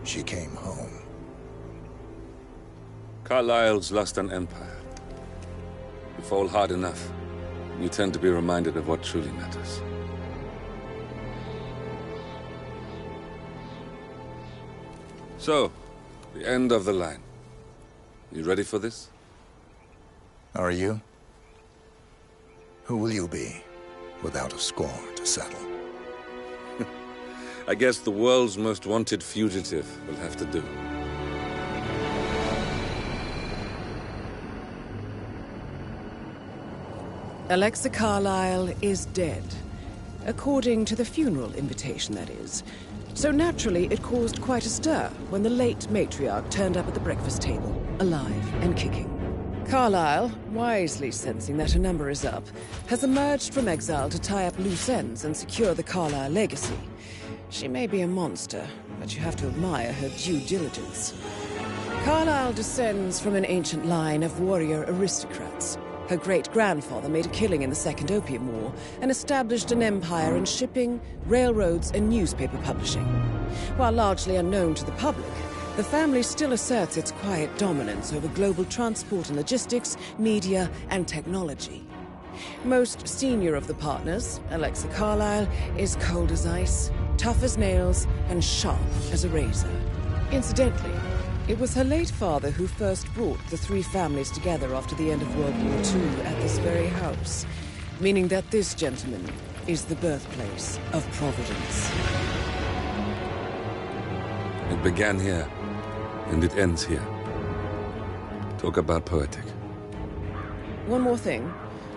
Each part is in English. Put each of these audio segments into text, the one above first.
she came home. Carlyle's lost an empire. You fall hard enough, you tend to be reminded of what truly matters. So, the end of the line. You ready for this? Are you? Who will you be, without a score to settle? I guess the world's most wanted fugitive will have to do. Alexa Carlyle is dead. According to the funeral invitation, that is. So naturally, it caused quite a stir when the late matriarch turned up at the breakfast table, alive and kicking. Carlyle, wisely sensing that her number is up, has emerged from exile to tie up loose ends and secure the Carlyle legacy. She may be a monster, but you have to admire her due diligence. Carlyle descends from an ancient line of warrior aristocrats. Her great-grandfather made a killing in the Second Opium War and established an empire in shipping, railroads, and newspaper publishing. While largely unknown to the public, the family still asserts its quiet dominance over global transport and logistics, media, and technology. Most senior of the partners, Alexa Carlyle, is cold as ice, tough as nails, and sharp as a razor. Incidentally, it was her late father who first brought the three families together after the end of World War II at this very house, meaning that this gentleman is the birthplace of Providence. It began here, and it ends here. Talk about poetic. One more thing.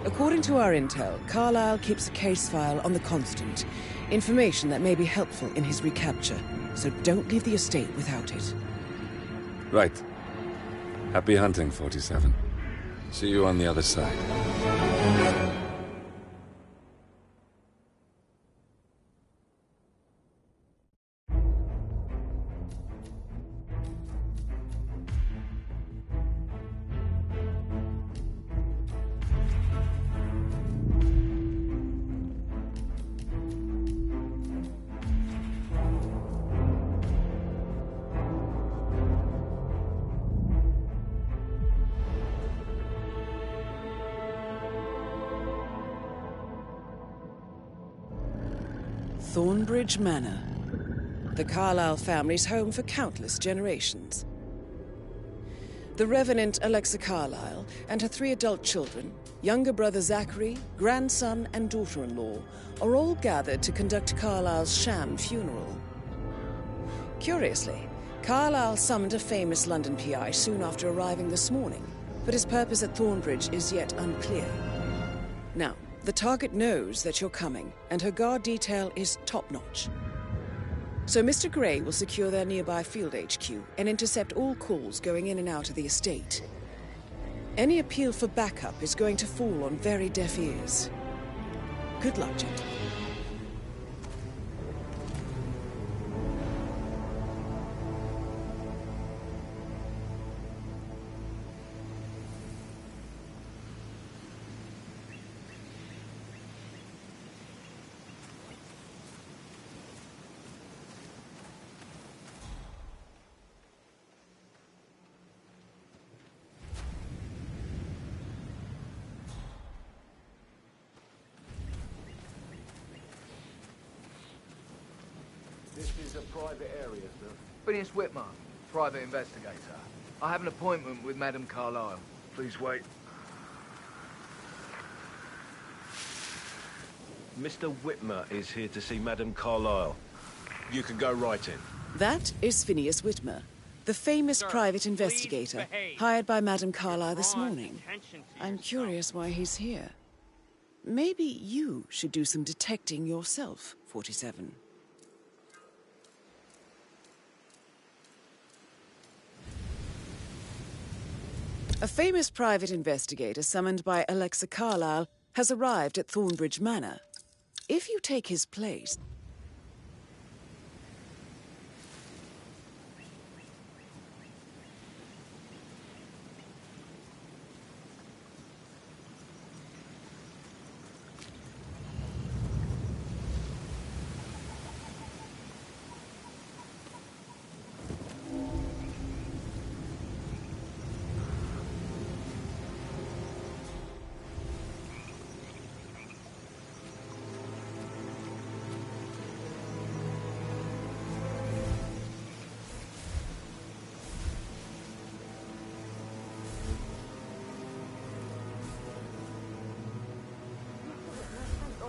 According to our intel, Carlyle keeps a case file on the Constant. Information that may be helpful in his recapture, so don't leave the estate without it. Right. Happy hunting, 47. See you on the other side. Thornbridge Manor. The Carlyle family's home for countless generations. The Revenant Alexa Carlyle and her 3 adult children, younger brother Zachary, grandson and daughter-in-law, are all gathered to conduct Carlyle's sham funeral. Curiously, Carlyle summoned a famous London PI soon after arriving this morning, but his purpose at Thornbridge is yet unclear. Now, the target knows that you're coming, and her guard detail is top-notch. So Mr. Gray will secure their nearby field HQ and intercept all calls going in and out of the estate. Any appeal for backup is going to fall on very deaf ears. Good luck, gentlemen. This is a private area, sir. Phineas Whitmer, private investigator. I have an appointment with Madame Carlyle. Please wait. Mr. Whitmer is here to see Madame Carlyle. You can go right in. That is Phineas Whitmer, the famous private investigator hired by Madame Carlyle this morning. I'm curious why he's here. Maybe you should do some detecting yourself, 47. A famous private investigator summoned by Alexa Carlyle has arrived at Thornbridge Manor. If you take his place...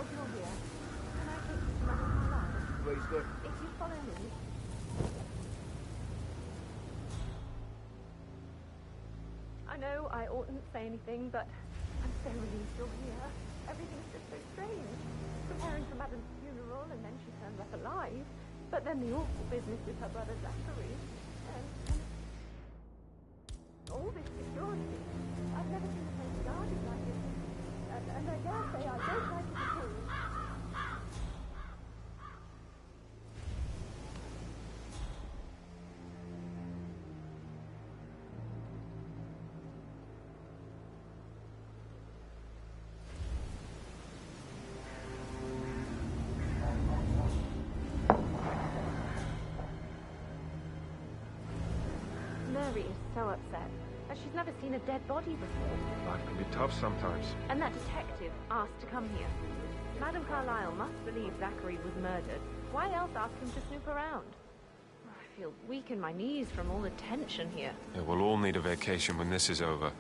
if you're here, can I take you to Madame Carlyle? Please do. If you follow me. I know I oughtn't say anything, but I'm so relieved you're here. Everything's just so strange. Preparing for Madame's funeral, and then she turns up alive. But then the awful business with her brother Zachary. And all this security. I've never seen a place guarded like this. And I dare say I don't like it at all. Mary is so upset. She's never seen a dead body before. Life can be tough sometimes. And that detective asked to come here. Madame Carlyle must believe Zachary was murdered. Why else ask him to snoop around? I feel weak in my knees from all the tension here. Yeah, we'll all need a vacation when this is over.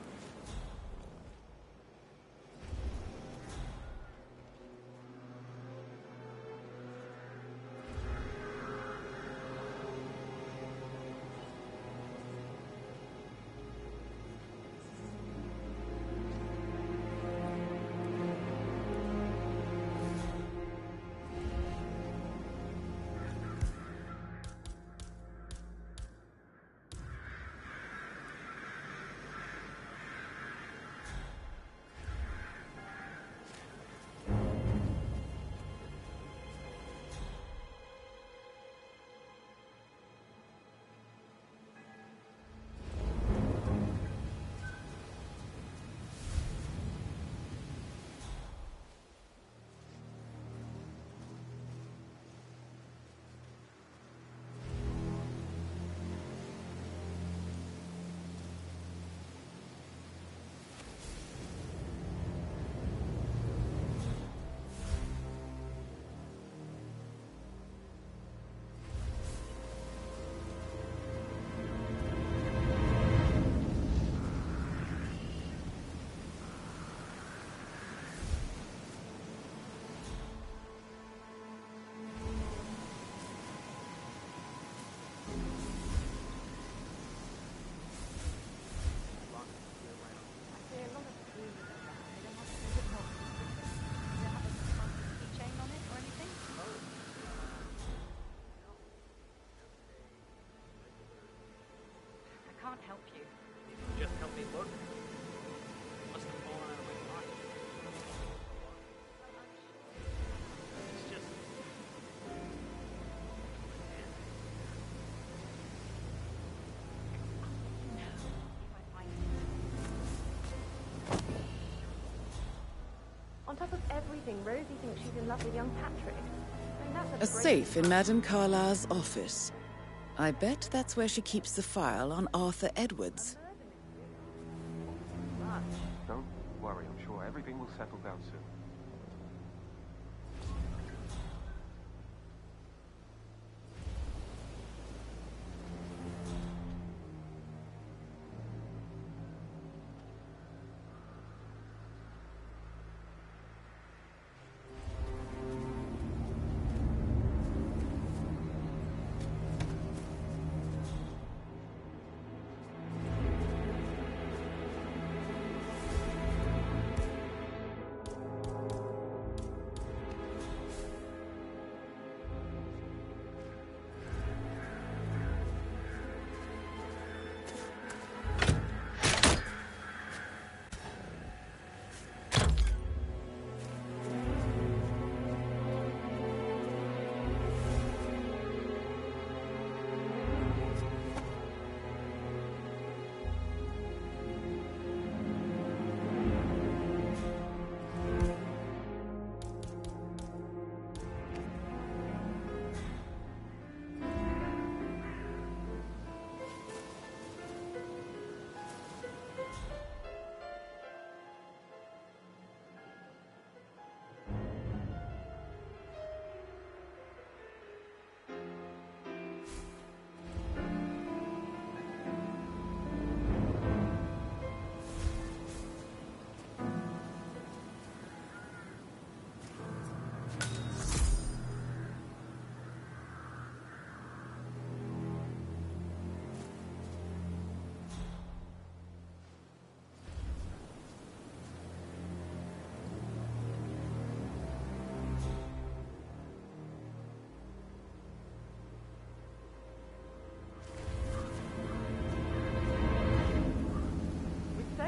Can't help you. Just help me look. Must have fallen out of my pocket. It's just... On top of everything, Rosie thinks she's in love with young Patrick. I mean, that's A great safe in sign. Madame Carlyle's office. I bet that's where she keeps the file on Arthur Edwards. Don't worry, I'm sure everything will settle down soon.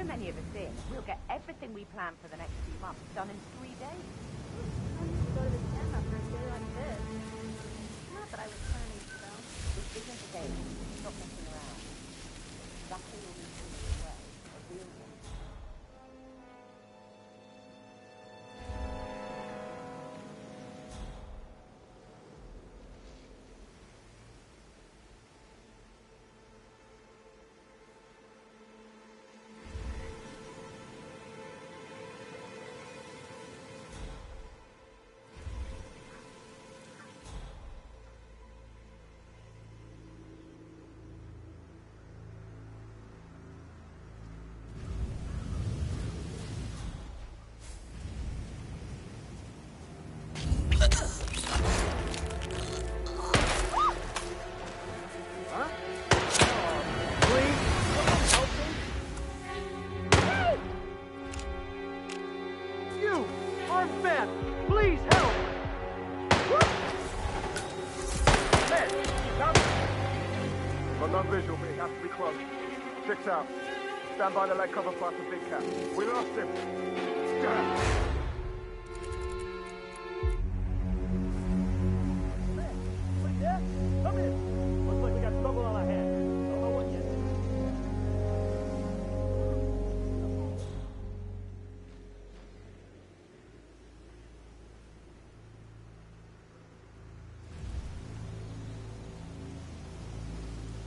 so many of us in, we'll get everything we plan for the next few months done in 3 days. Go to the gym after a day like this. Not that I was planning to, though. This isn't a game. Stop messing around. Exactly what we do as well. A real one. No visual, but he has to be close. 6 out. Stand by to let cover fire for Big Cat. We lost him. Damn. Come in. Looks like we got trouble on our hands. Don't know what yet.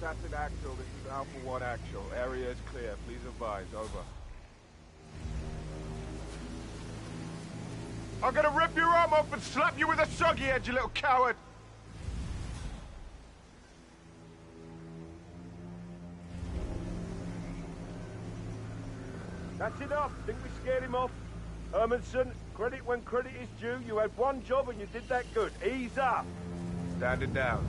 That's an actual. This is Alpha 1 actual. Area is clear. Please advise. Over. I'm gonna rip your arm off and slap you with a soggy head, you little coward! That's enough. Think we scared him off? Hermanson, credit when credit is due. You had one job and you did that good. Ease up. Standing down.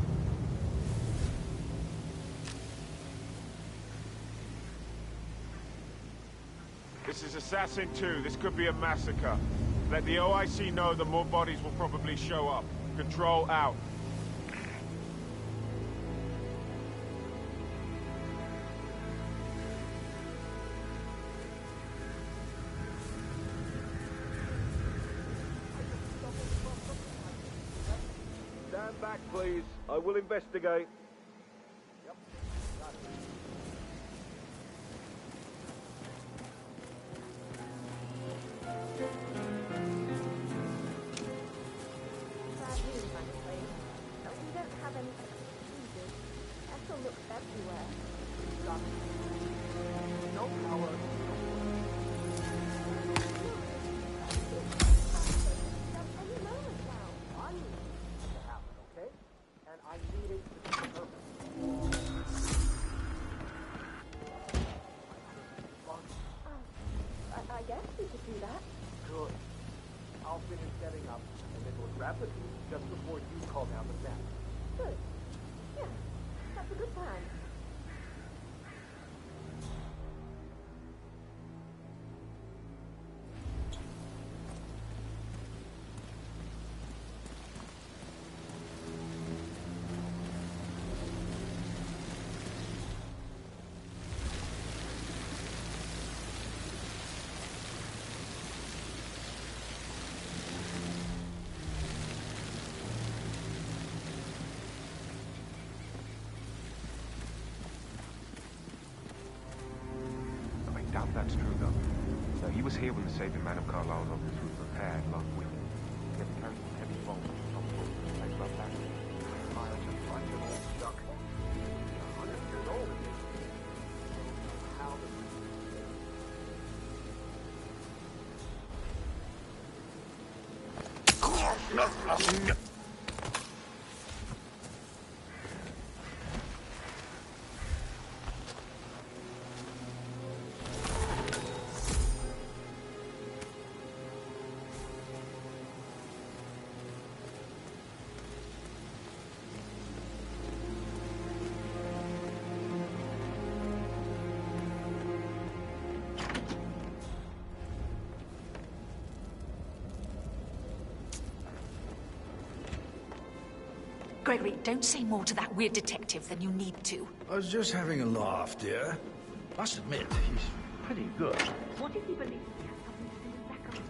This is Assassin 2. This could be a massacre. Let the OIC know that more bodies will probably show up. Control out. Stand back, please. I will investigate. I guess we could do that. Good. I'll finish setting up, and then we'll wrap it just before you call down the net. Good. Yeah, that's a good plan. That's true, though. No, he was here when the safe in Madame Carlyle's office was repaired last week. He had to carry some heavy bolts from top floor to the place about that. Miles a bunch of old junk. 100 years old. How the... Gregory, don't say more to that weird detective than you need to. I was just having a laugh, dear. Must admit, he's pretty good. What if he believes he has something to do with Zachary?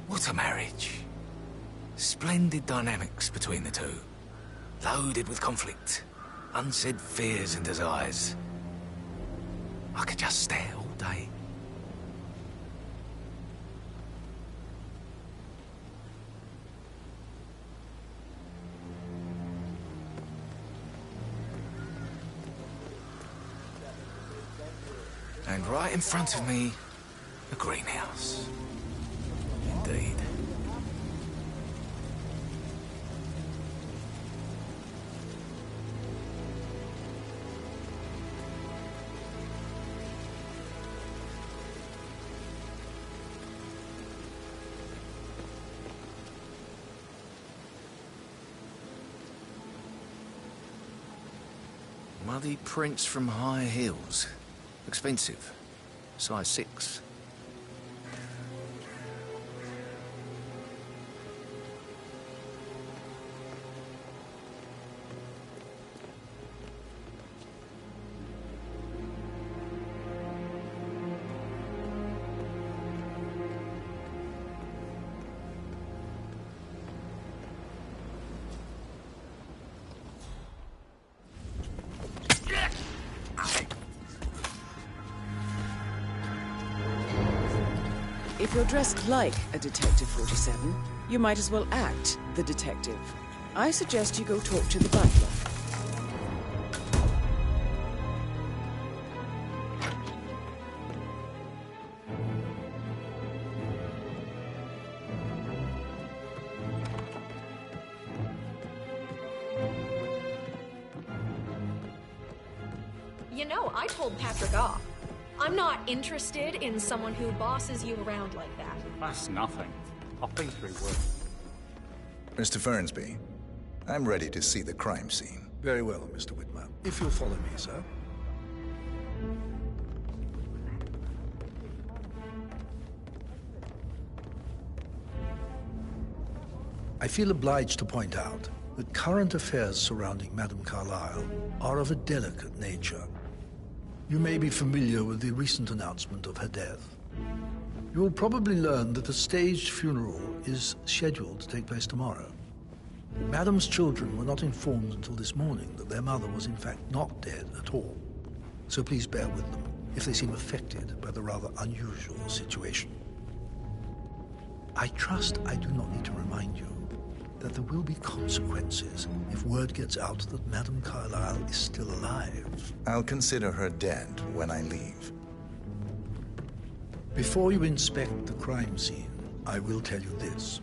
What a marriage. Splendid dynamics between the two. Loaded with conflict, unsaid fears and desires. I could just stare all day. And right in front of me, a greenhouse. Indeed. Muddy prints from high heels. Expensive. Size 6. If you're dressed like a Detective 47, you might as well act the detective. I suggest you go talk to the butler. You know, I told Patrick off. I'm not interested in someone who bosses you around like that. That's nothing. I've been through worse. Mr. Fernsby, I'm ready to see the crime scene. Very well, Mr. Whitmer. If you'll follow me, sir. I feel obliged to point out that current affairs surrounding Madame Carlyle are of a delicate nature. You may be familiar with the recent announcement of her death. You will probably learn that a staged funeral is scheduled to take place tomorrow. Madame's children were not informed until this morning that their mother was in fact not dead at all. So please bear with them if they seem affected by the rather unusual situation. I trust I do not need to remind you that there will be consequences if word gets out that Madame Carlyle is still alive. I'll consider her dead when I leave. Before you inspect the crime scene, I will tell you this.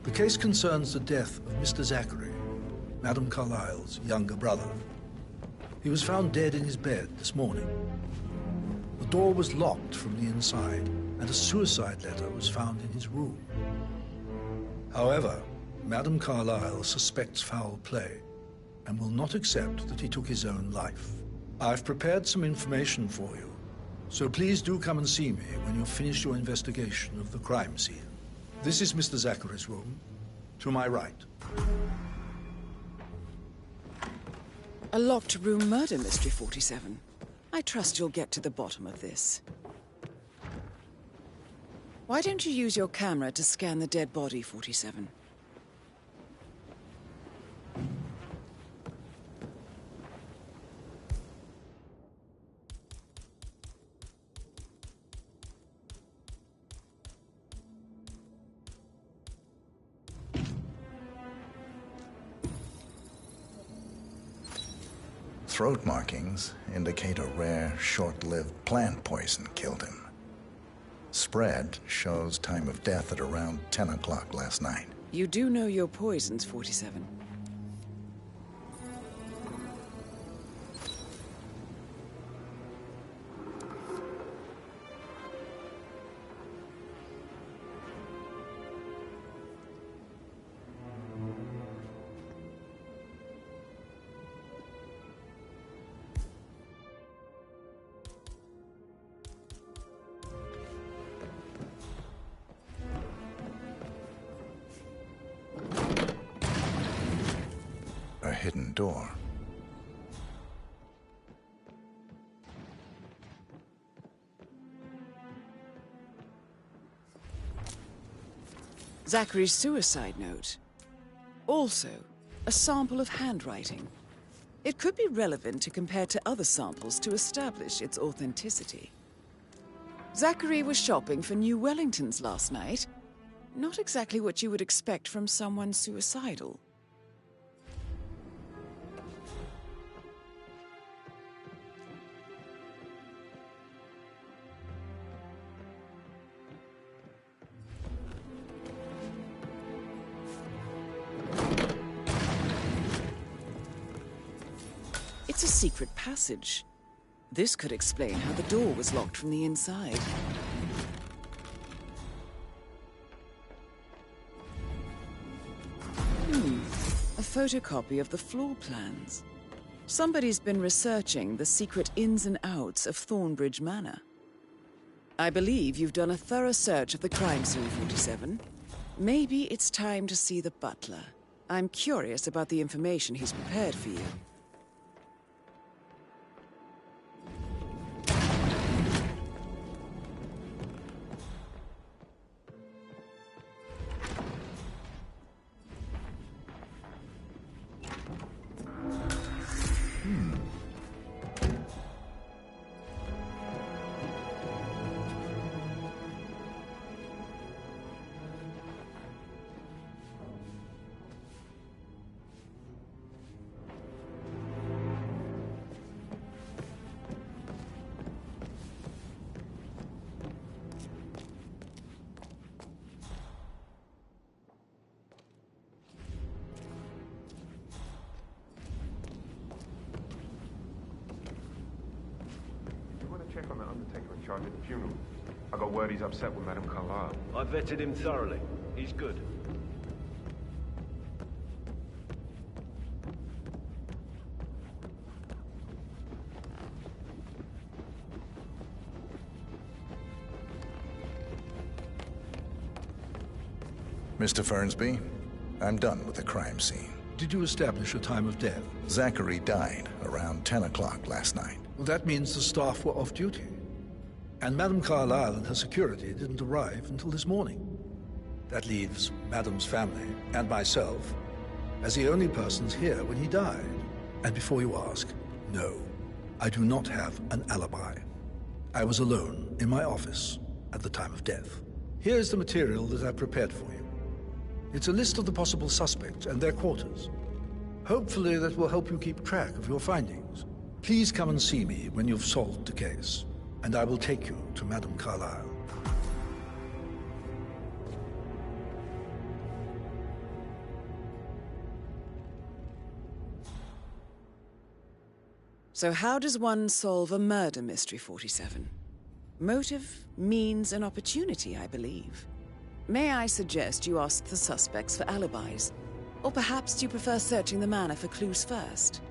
The case concerns the death of Mr. Zachary, Madame Carlyle's younger brother. He was found dead in his bed this morning. The door was locked from the inside, and a suicide letter was found in his room. However, Madame Carlyle suspects foul play and will not accept that he took his own life. I've prepared some information for you, so please do come and see me when you've finished your investigation of the crime scene. This is Mr. Zachary's room, to my right. A locked room murder mystery, 47. I trust you'll get to the bottom of this. Why don't you use your camera to scan the dead body, 47? Throat markings indicate a rare, short-lived plant poison killed him. Spread shows time of death at around 10 o'clock last night. You do know your poisons, 47. hidden door. Zachary's suicide note. Also, a sample of handwriting. It could be relevant to compare to other samples to establish its authenticity. Zachary was shopping for New Wellingtons last night. Not exactly what you would expect from someone suicidal. It's a secret passage. This could explain how the door was locked from the inside. A photocopy of the floor plans. Somebody's been researching the secret ins and outs of Thornbridge Manor. I believe you've done a thorough search of the crime scene, 47. Maybe it's time to see the butler. I'm curious about the information he's prepared for you. Check on that undertaker in charge of the funeral. I got word he's upset with Madame Carlyle. I vetted him thoroughly. He's good. Mr. Fernsby, I'm done with the crime scene. Did you establish a time of death? Zachary died around 10 o'clock last night. Well, that means the staff were off duty. And Madame Carlyle and her security didn't arrive until this morning. That leaves Madame's family and myself as the only persons here when he died. And before you ask, no, I do not have an alibi. I was alone in my office at the time of death. Here's the material that I've prepared for you. It's a list of the possible suspects and their quarters. Hopefully that will help you keep track of your findings. Please come and see me when you've solved the case, and I will take you to Madame Carlyle. So how does one solve a murder mystery, 47? Motive, means, and opportunity, I believe. May I suggest you ask the suspects for alibis? Or perhaps do you prefer searching the manor for clues first?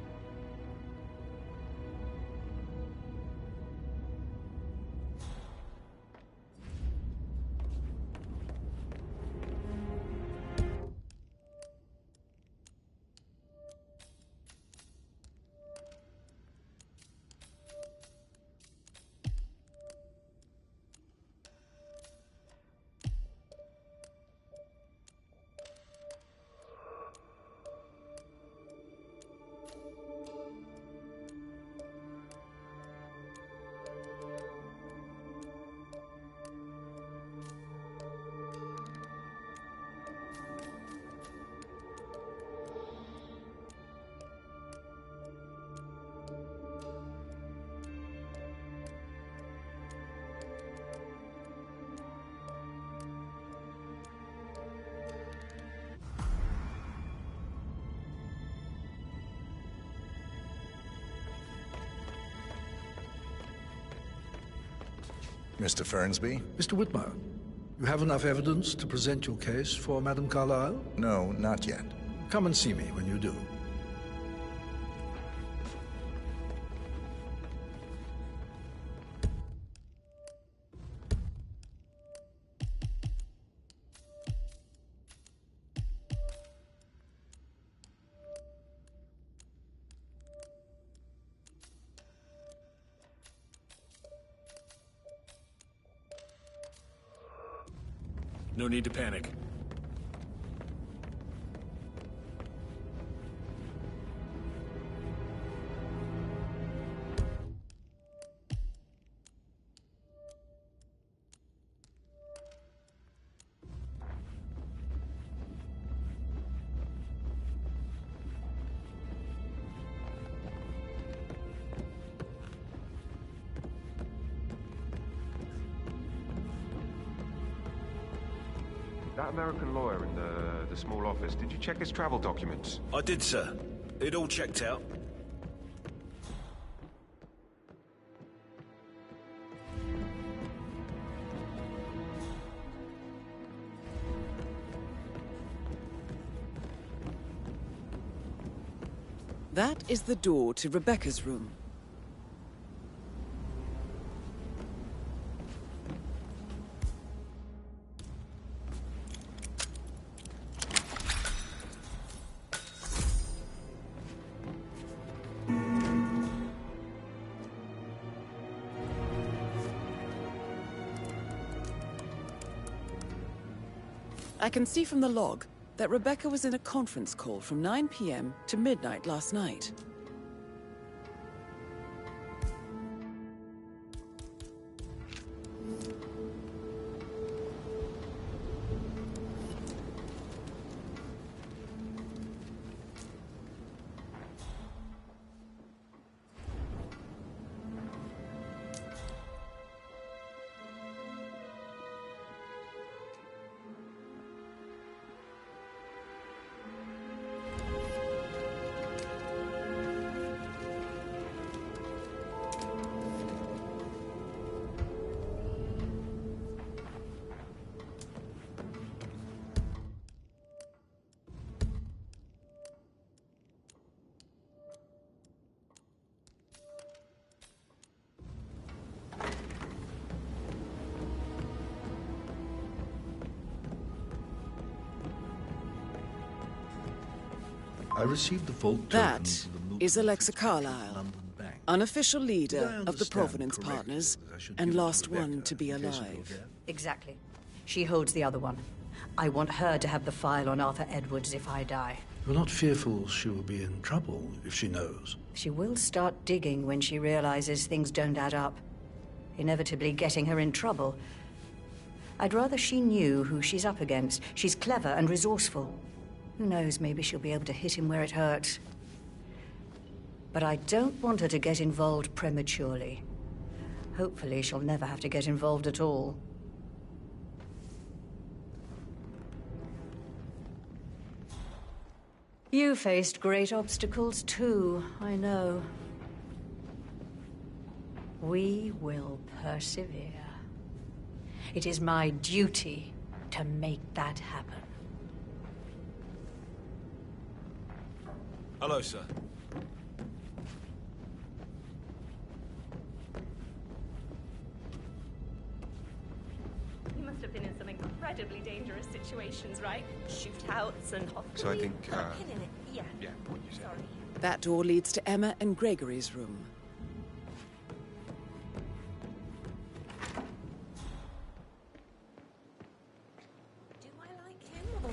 Mr. Fernsby? Mr. Whitmer, you have enough evidence to present your case for Madame Carlyle? No, not yet. Come and see me when you do. No need to panic. That American lawyer in the small office, did you check his travel documents? I did, sir. It all checked out. That is the door to Rebecca's room. I can see from the log that Rebecca was in a conference call from 9 p.m. to midnight last night. I received the vault That tokens of the Milton is Alexa Carlyle, London Bank. unofficial Did I leader of the understand Provenance correctly Partners, that I should and give it to last one Rebecca to be in case of your alive. death? Exactly. She holds the other one. I want her to have the file on Arthur Edwards if I die. You're not fearful she will be in trouble if she knows? She will start digging when she realizes things don't add up, inevitably getting her in trouble. I'd rather she knew who she's up against. She's clever and resourceful. Who knows, maybe she'll be able to hit him where it hurts. But I don't want her to get involved prematurely. Hopefully she'll never have to get involved at all. You faced great obstacles too, I know. We will persevere. It is my duty to make that happen. Hello, sir. You must have been in some incredibly dangerous situations, right? Shootouts and hospitals. So I think, Put a pin in it. Yeah. Yeah, what you said. Sorry. That door leads to Emma and Gregory's room. Do I like him or...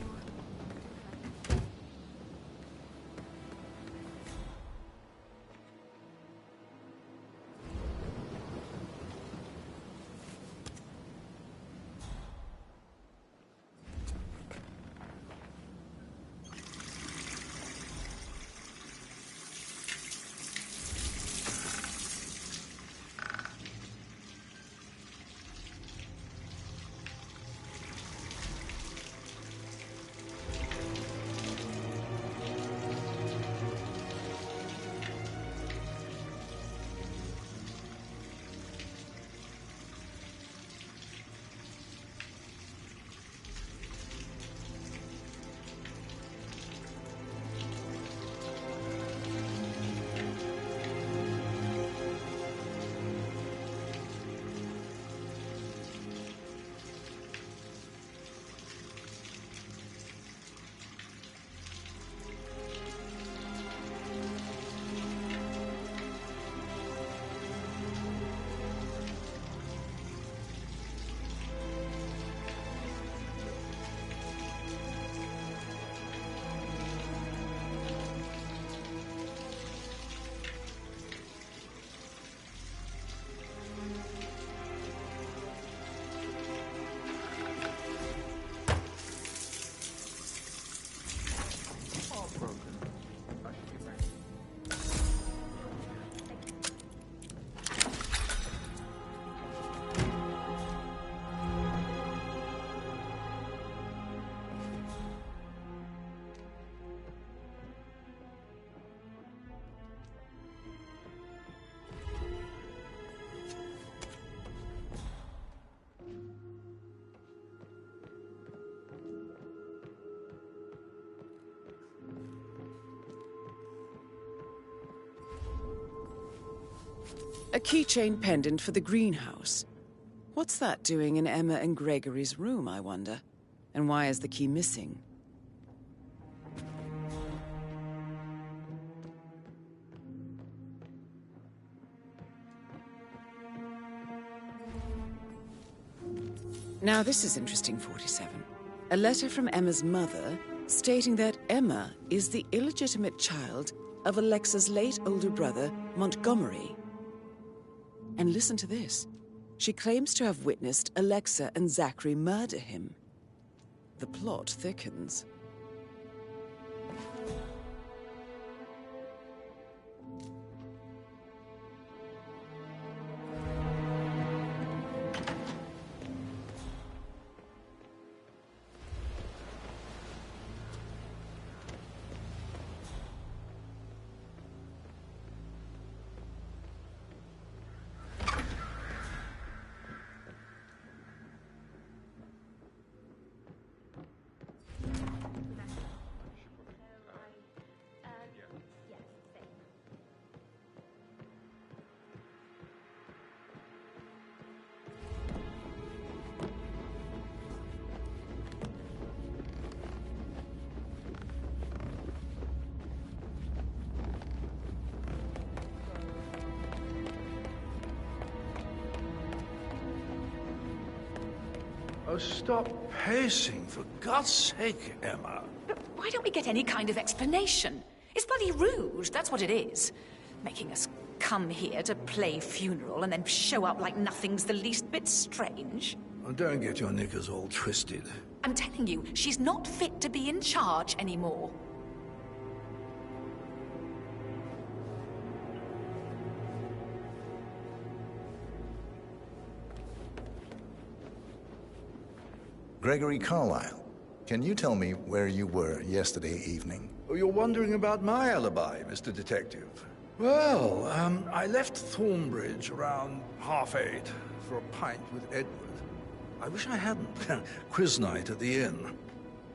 A keychain pendant for the greenhouse. What's that doing in Emma and Gregory's room, I wonder? And why is the key missing? Now this is interesting, 47. A letter from Emma's mother stating that Emma is the illegitimate child of Alexa's late older brother, Montgomery. And listen to this. She claims to have witnessed Alexa and Zachary murder him. The plot thickens. Oh, stop pacing, for God's sake, Emma. But why don't we get any kind of explanation? It's bloody rude, that's what it is. Making us come here to play funeral and then show up like nothing's the least bit strange. Oh, don't get your knickers all twisted. I'm telling you, she's not fit to be in charge anymore. Gregory Carlyle, can you tell me where you were yesterday evening? Oh, you're wondering about my alibi, Mr. Detective. Well, I left Thornbridge around 8:30 for a pint with Edward. I wish I hadn't. Quiz night at the inn.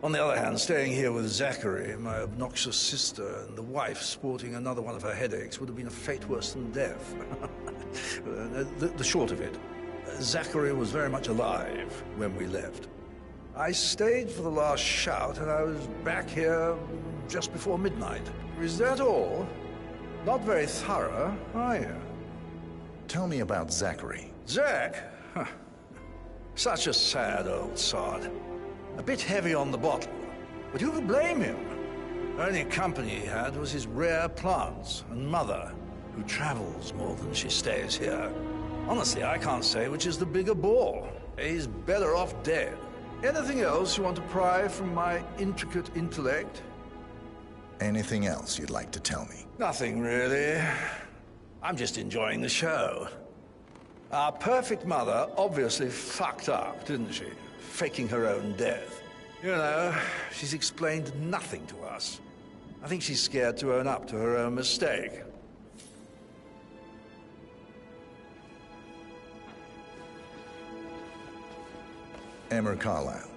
On the other hand, staying here with Zachary, my obnoxious sister, and the wife sporting another one of her headaches would have been a fate worse than death. The short of it, Zachary was very much alive when we left. I stayed for the last shout, and I was back here just before midnight. Is that all? Not very thorough, are you? Tell me about Zachary. Zach? Huh. Such a sad old sod. A bit heavy on the bottle, but who could blame him? The only company he had was his rare plants and mother, who travels more than she stays here. Honestly, I can't say which is the bigger bore. He's better off dead. Anything else you want to pry from my intricate intellect? Anything else you'd like to tell me? Nothing, really. I'm just enjoying the show. Our perfect mother obviously fucked up, didn't she? Faking her own death. You know, she's explained nothing to us. I think she's scared to own up to her own mistake. Emma Carlyle,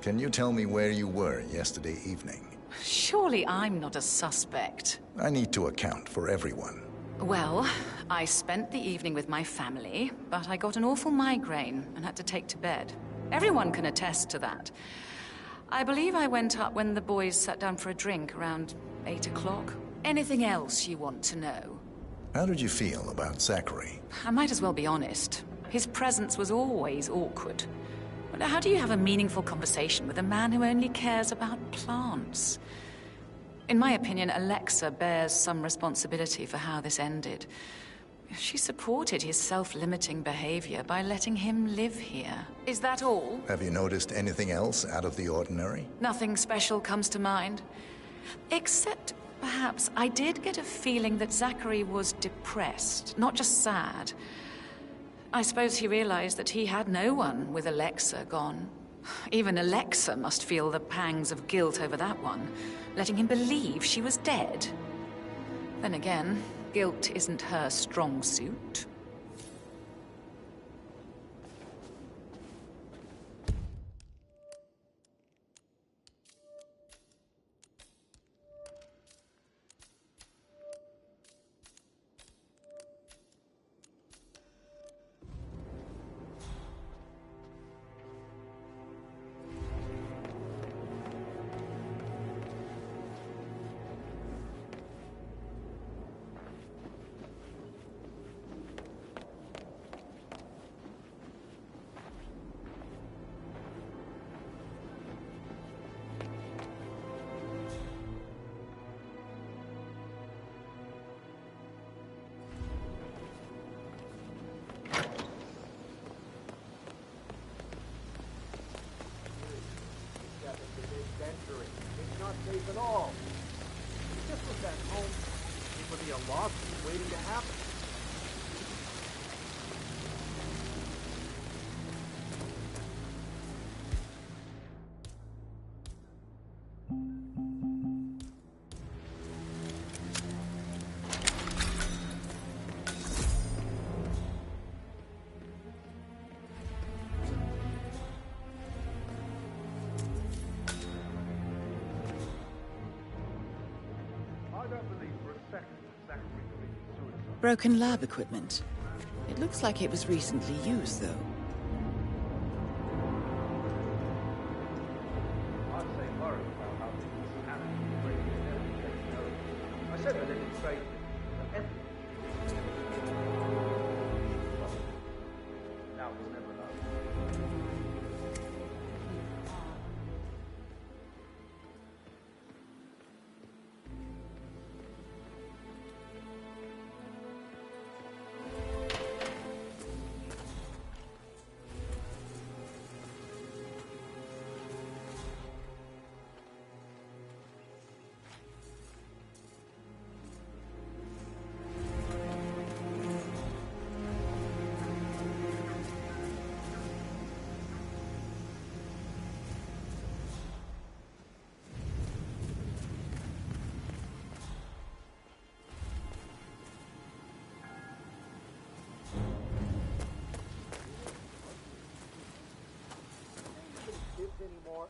can you tell me where you were yesterday evening? Surely I'm not a suspect. I need to account for everyone. Well, I spent the evening with my family, but I got an awful migraine and had to take to bed. Everyone can attest to that. I believe I went up when the boys sat down for a drink around 8 o'clock. Anything else you want to know? How did you feel about Zachary? I might as well be honest. His presence was always awkward. But how do you have a meaningful conversation with a man who only cares about plants? In my opinion, Alexa bears some responsibility for how this ended. She supported his self-limiting behavior by letting him live here. Is that all? Have you noticed anything else out of the ordinary? Nothing special comes to mind. Except, perhaps, I did get a feeling that Zachary was depressed, not just sad. I suppose he realized that he had no one with Alexa gone. Even Alexa must feel the pangs of guilt over that one, letting him believe she was dead. Then again, guilt isn't her strong suit. not safe at all. If this was at home, it would be a lawsuit waiting to happen. Broken lab equipment. It looks like it was recently used, though. I'd say worry about how things happen. I said that they didn't say now it's never enough. Anymore.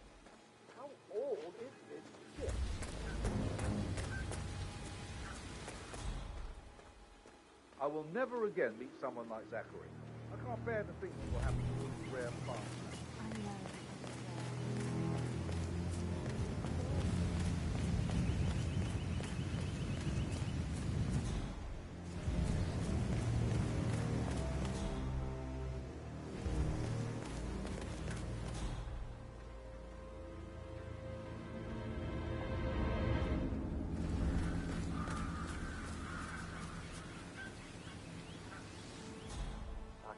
How old is this ship? I will never again meet someone like Zachary. I can't bear to think what will happen to his rare plant. I know.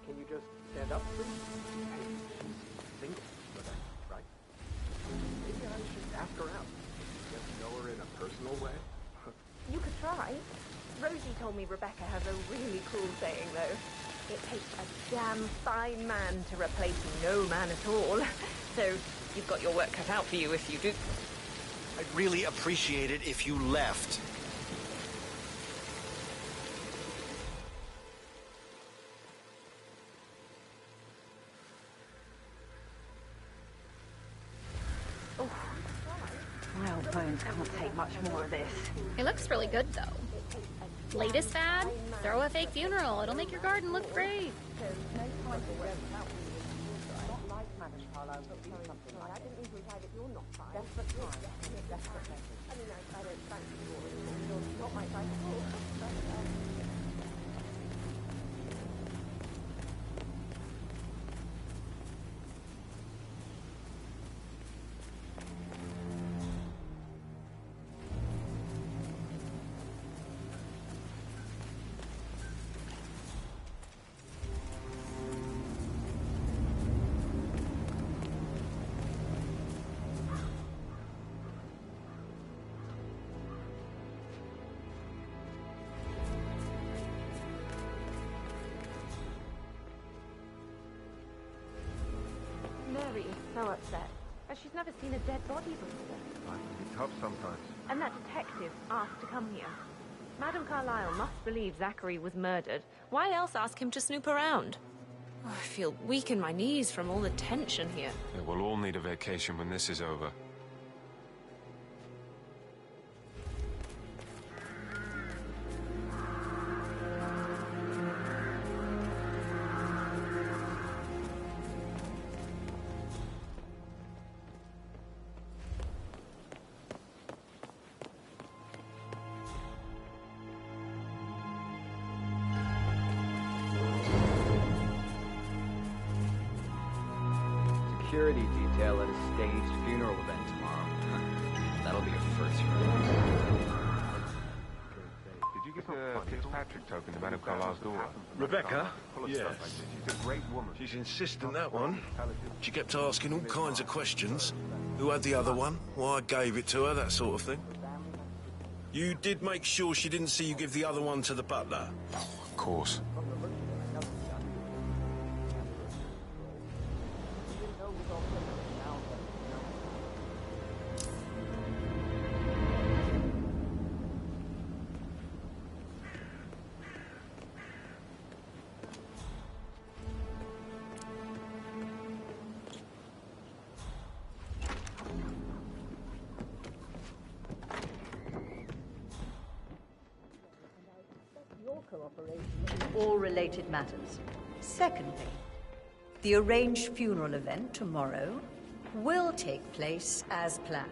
Can you just stand up, please? Hey, she's single, right? Maybe I should ask her out. Get to know her in a personal way. You could try. Rosie told me Rebecca has a really cool saying, though. It takes a damn fine man to replace no man at all. So you've got your work cut out for you if you do. I'd really appreciate it if you left. My old bones can't take much more of this. It looks really good, though. Latest fad? Throw a fake funeral. It'll make your garden look great. Mary is so upset. But she's never seen a dead body before. Life can be tough sometimes. And that detective asked to come here. Madame Carlyle must believe Zachary was murdered. Why else ask him to snoop around? Oh, I feel weak in my knees from all the tension here. Yeah, we'll all need a vacation when this is over. Security detail at a staged funeral event tomorrow. That'll be a first for us. Did you give the Fitzpatrick token to Madame Carlyle's daughter? Rebecca? Yes. Yes. She's a great woman. She's insistent, that one. She kept asking all kinds of questions. Who had the other one? Why I gave it to her, that sort of thing. You did make sure she didn't see you give the other one to the butler? Of course. All related matters. Secondly, the arranged funeral event tomorrow will take place as planned.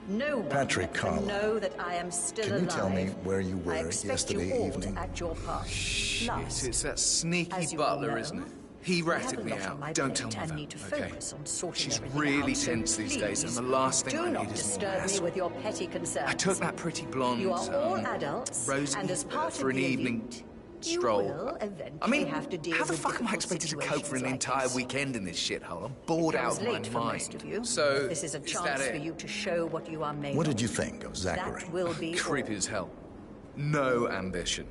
No one Patrick can Carlyle. know that I am still Can you alive. tell me where you were I expect you yesterday all evening? to act your part. Shit, Plus, it's that sneaky as you butler, all know, isn't it? He I have ratted a me lot on my out. Don't tell plate and Mother, need to okay? focus on sorting She's everything really out, so tense these days, and please the last thing do I not need is more disturb me hassle. with your petty concerns. I took that pretty blonde, You are all adults, Rosie, and as part for of an the evening elite, stroll. you will eventually I mean, have to deal how the with fuck am I difficult expected to cope for an situations like entire this. weekend in this shithole? I'm bored It out comes of my late for mind. most of you. So, This is a is chance that for it? you to show what you are made What of. did you think of Zachary? That will be Creepy all. as hell. No ambition.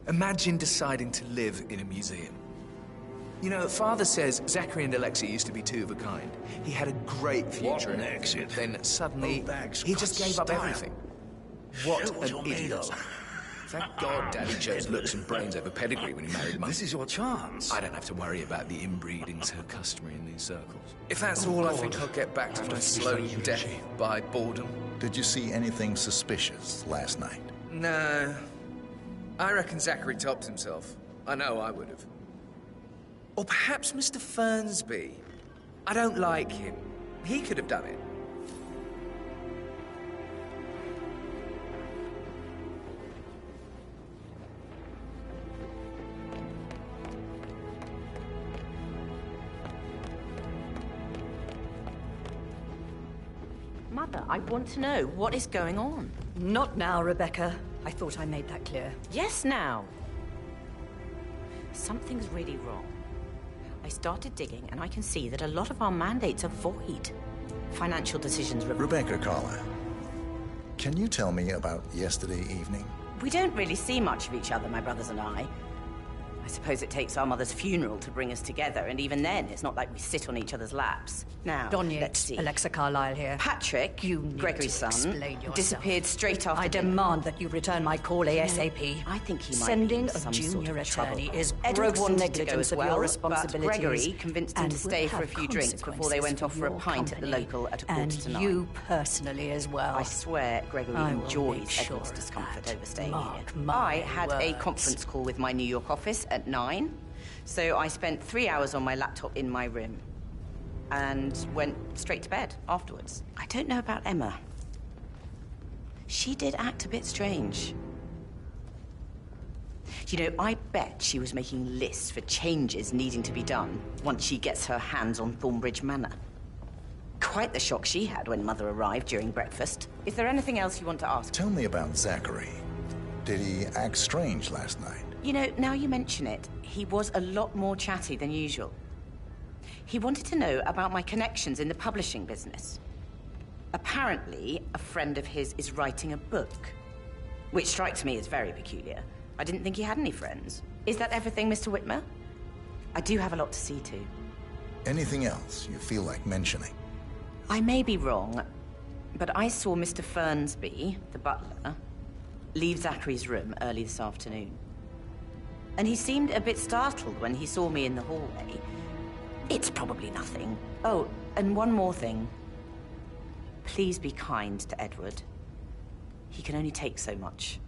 Imagine deciding to live in a museum. You know, Father says Zachary and Alexei used to be two of a kind. He had a great future. What an exit. Then suddenly, Old bags he just got gave up style. everything. What Show what an you're made idiot. of. Thank God Daddy chose looks and brains over pedigree when he married Mum. This is your chance. I don't have to worry about the inbreeding so customary in these circles. If that's all, I think I'll get back to my slow death by boredom. Did you see anything suspicious last night? No. I reckon Zachary topped himself. I know I would have. Or perhaps Mr. Fernsby. I don't like him. He could have done it. Mother, I want to know what is going on. Not now, Rebecca. I thought I made that clear. Yes, now. Something's really wrong. I started digging, and I can see that a lot of our mandates are void. Financial decisions... Rebecca Carlyle, can you tell me about yesterday evening? We don't really see much of each other, my brothers and I. I suppose it takes our mother's funeral to bring us together, and even then, it's not like we sit on each other's laps. Now, let's see. Alexa Carlyle here. Patrick, Gregory's son, disappeared straight after I dinner. demand that you return my call ASAP. I think he might Sending be in a some junior sort of trouble. attorney is Edward gross wanted to go negligence as of well, your but responsibilities. Gregory convinced him and to stay will for a have few drinks before they went off for a consequences pint at the your company. local at a quarter And to 9. you personally as well. I swear Gregory I will enjoys make sure Edward's of discomfort that. over staying Mark here. my I had a words. conference call with my New York office at 9, so I spent 3 hours on my laptop in my room and went straight to bed afterwards. I don't know about Emma. She did act a bit strange. You know, I bet she was making lists for changes needing to be done once she gets her hands on Thornbridge Manor. Quite the shock she had when Mother arrived during breakfast. Is there anything else you want to ask? Tell me about Zachary. Did he act strange last night? You know, now you mention it, he was a lot more chatty than usual. He wanted to know about my connections in the publishing business. Apparently, a friend of his is writing a book, which strikes me as very peculiar. I didn't think he had any friends. Is that everything, Mr. Whitmer? I do have a lot to see to. Anything else you feel like mentioning? I may be wrong, but I saw Mr. Fernsby, the butler, leave Zachary's room early this afternoon. And he seemed a bit startled when he saw me in the hallway. It's probably nothing. Oh, and one more thing. Please be kind to Edward. He can only take so much.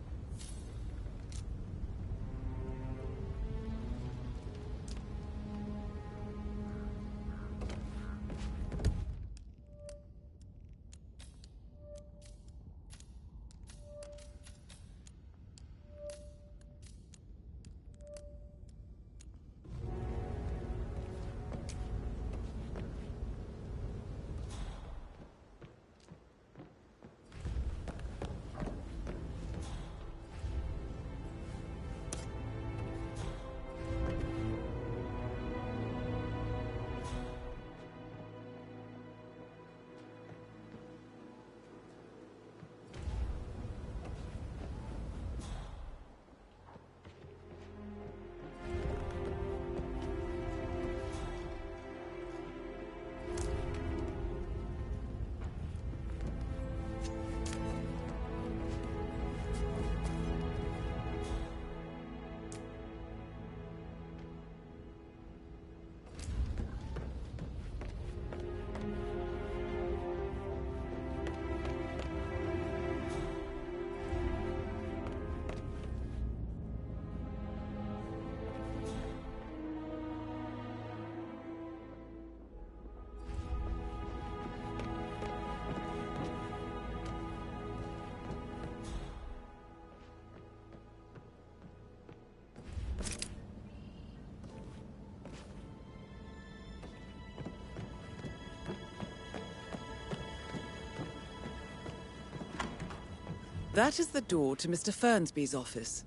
That is the door to Mr. Fernsby's office.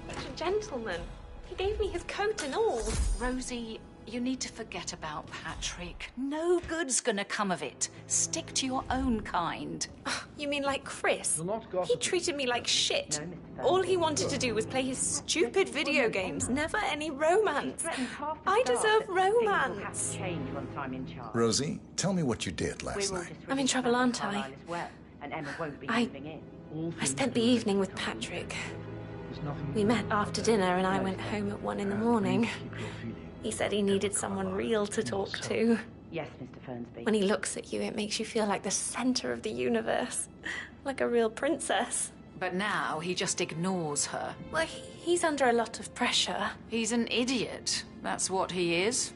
Such a gentleman. He gave me his coat and all. Rosie, you need to forget about Patrick. No good's gonna come of it. Stick to your own kind. You mean like Chris? He treated me like shit. All he wanted to do was play his stupid video games. Never any romance. I deserve romance. Rosie, tell me what you did last night. I'm in trouble, aren't I? I spent the evening with Patrick. We met after dinner and I went home at 1 in the morning. He said he needed someone real to talk to. Yes, Mr. Fernsby. When he looks at you, it makes you feel like the center of the universe. Like a real princess. But now he just ignores her. Well, he's under a lot of pressure. He's an idiot. That's what he is.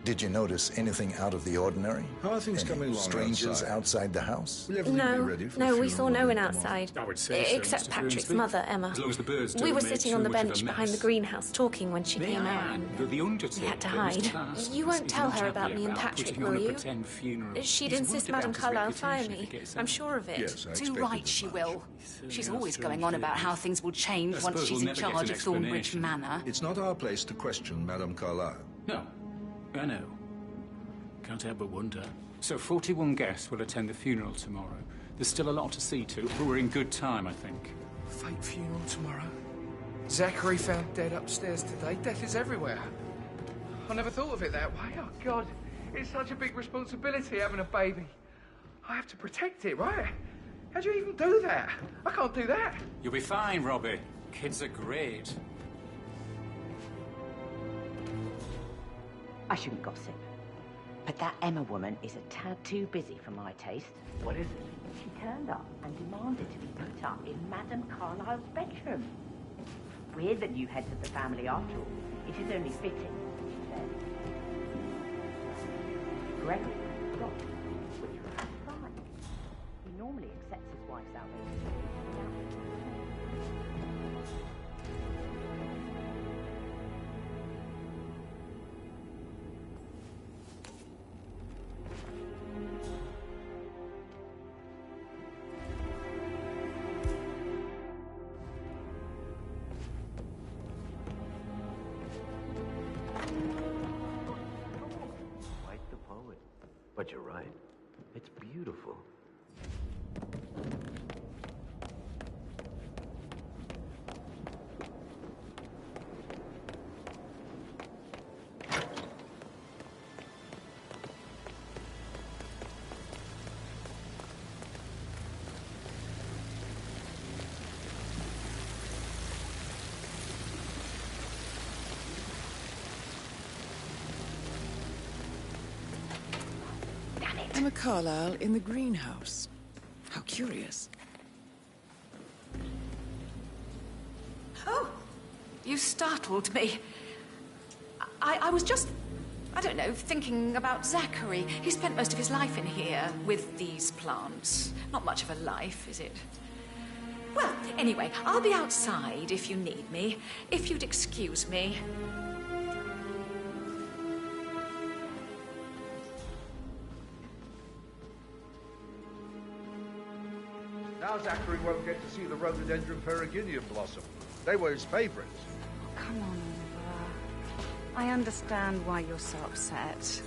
Did you notice anything out of the ordinary? How are things coming along strangers outside the house? No, we saw no one outside. I would say so, except Mr. Patrick's Fernsby. mother, Emma. As long as the birds We don't were make sitting too on the much of a bench behind the mess. greenhouse talking when she came out. The Undertaker, We had to Mr. hide. Task, You won't is tell not her about happy me and about Patrick, putting on will a you? pretend funeral. She'd He's insist worried Madame about his Carlyle fire reputation if he me. gets I'm sure of it. Yes, I Too expected right as she much. will. She's certainly always has going strange on about views. how things will change I once suppose she's we'll in never get charge an of Thornbridge explanation. Manor. It's not our place to question Madame Carlyle. No, I know. Can't help but wonder. So 41 guests will attend the funeral tomorrow. There's still a lot to see to, but we're in good time, I think. Fake funeral tomorrow. Zachary found dead upstairs today. Death is everywhere. I never thought of it that way. Oh, God. It's such a big responsibility having a baby. I have to protect it, right? How do you even do that? I can't do that. You'll be fine, Robbie. Kids are great. I shouldn't gossip. But that Emma woman is a tad too busy for my taste. What is it? She turned up and demanded to be put up in Madame Carlyle's bedroom. Weird that you heads of the family after all. It is only fitting, she said. Gregory blocked, which was fine. He normally accepts his wife's outrageous without Quite the poet. But you're right. It's beautiful. Emma Carlyle in the greenhouse. How curious. Oh, you startled me. I was just, I don't know, thinking about Zachary. He spent most of his life in here with these plants. Not much of a life, is it? Well, anyway, I'll be outside if you need me. If you'd excuse me. Now Zachary won't get to see the rhododendron ferraginium blossom. They were his favorites. Come on, Oliver. I understand why you're so upset.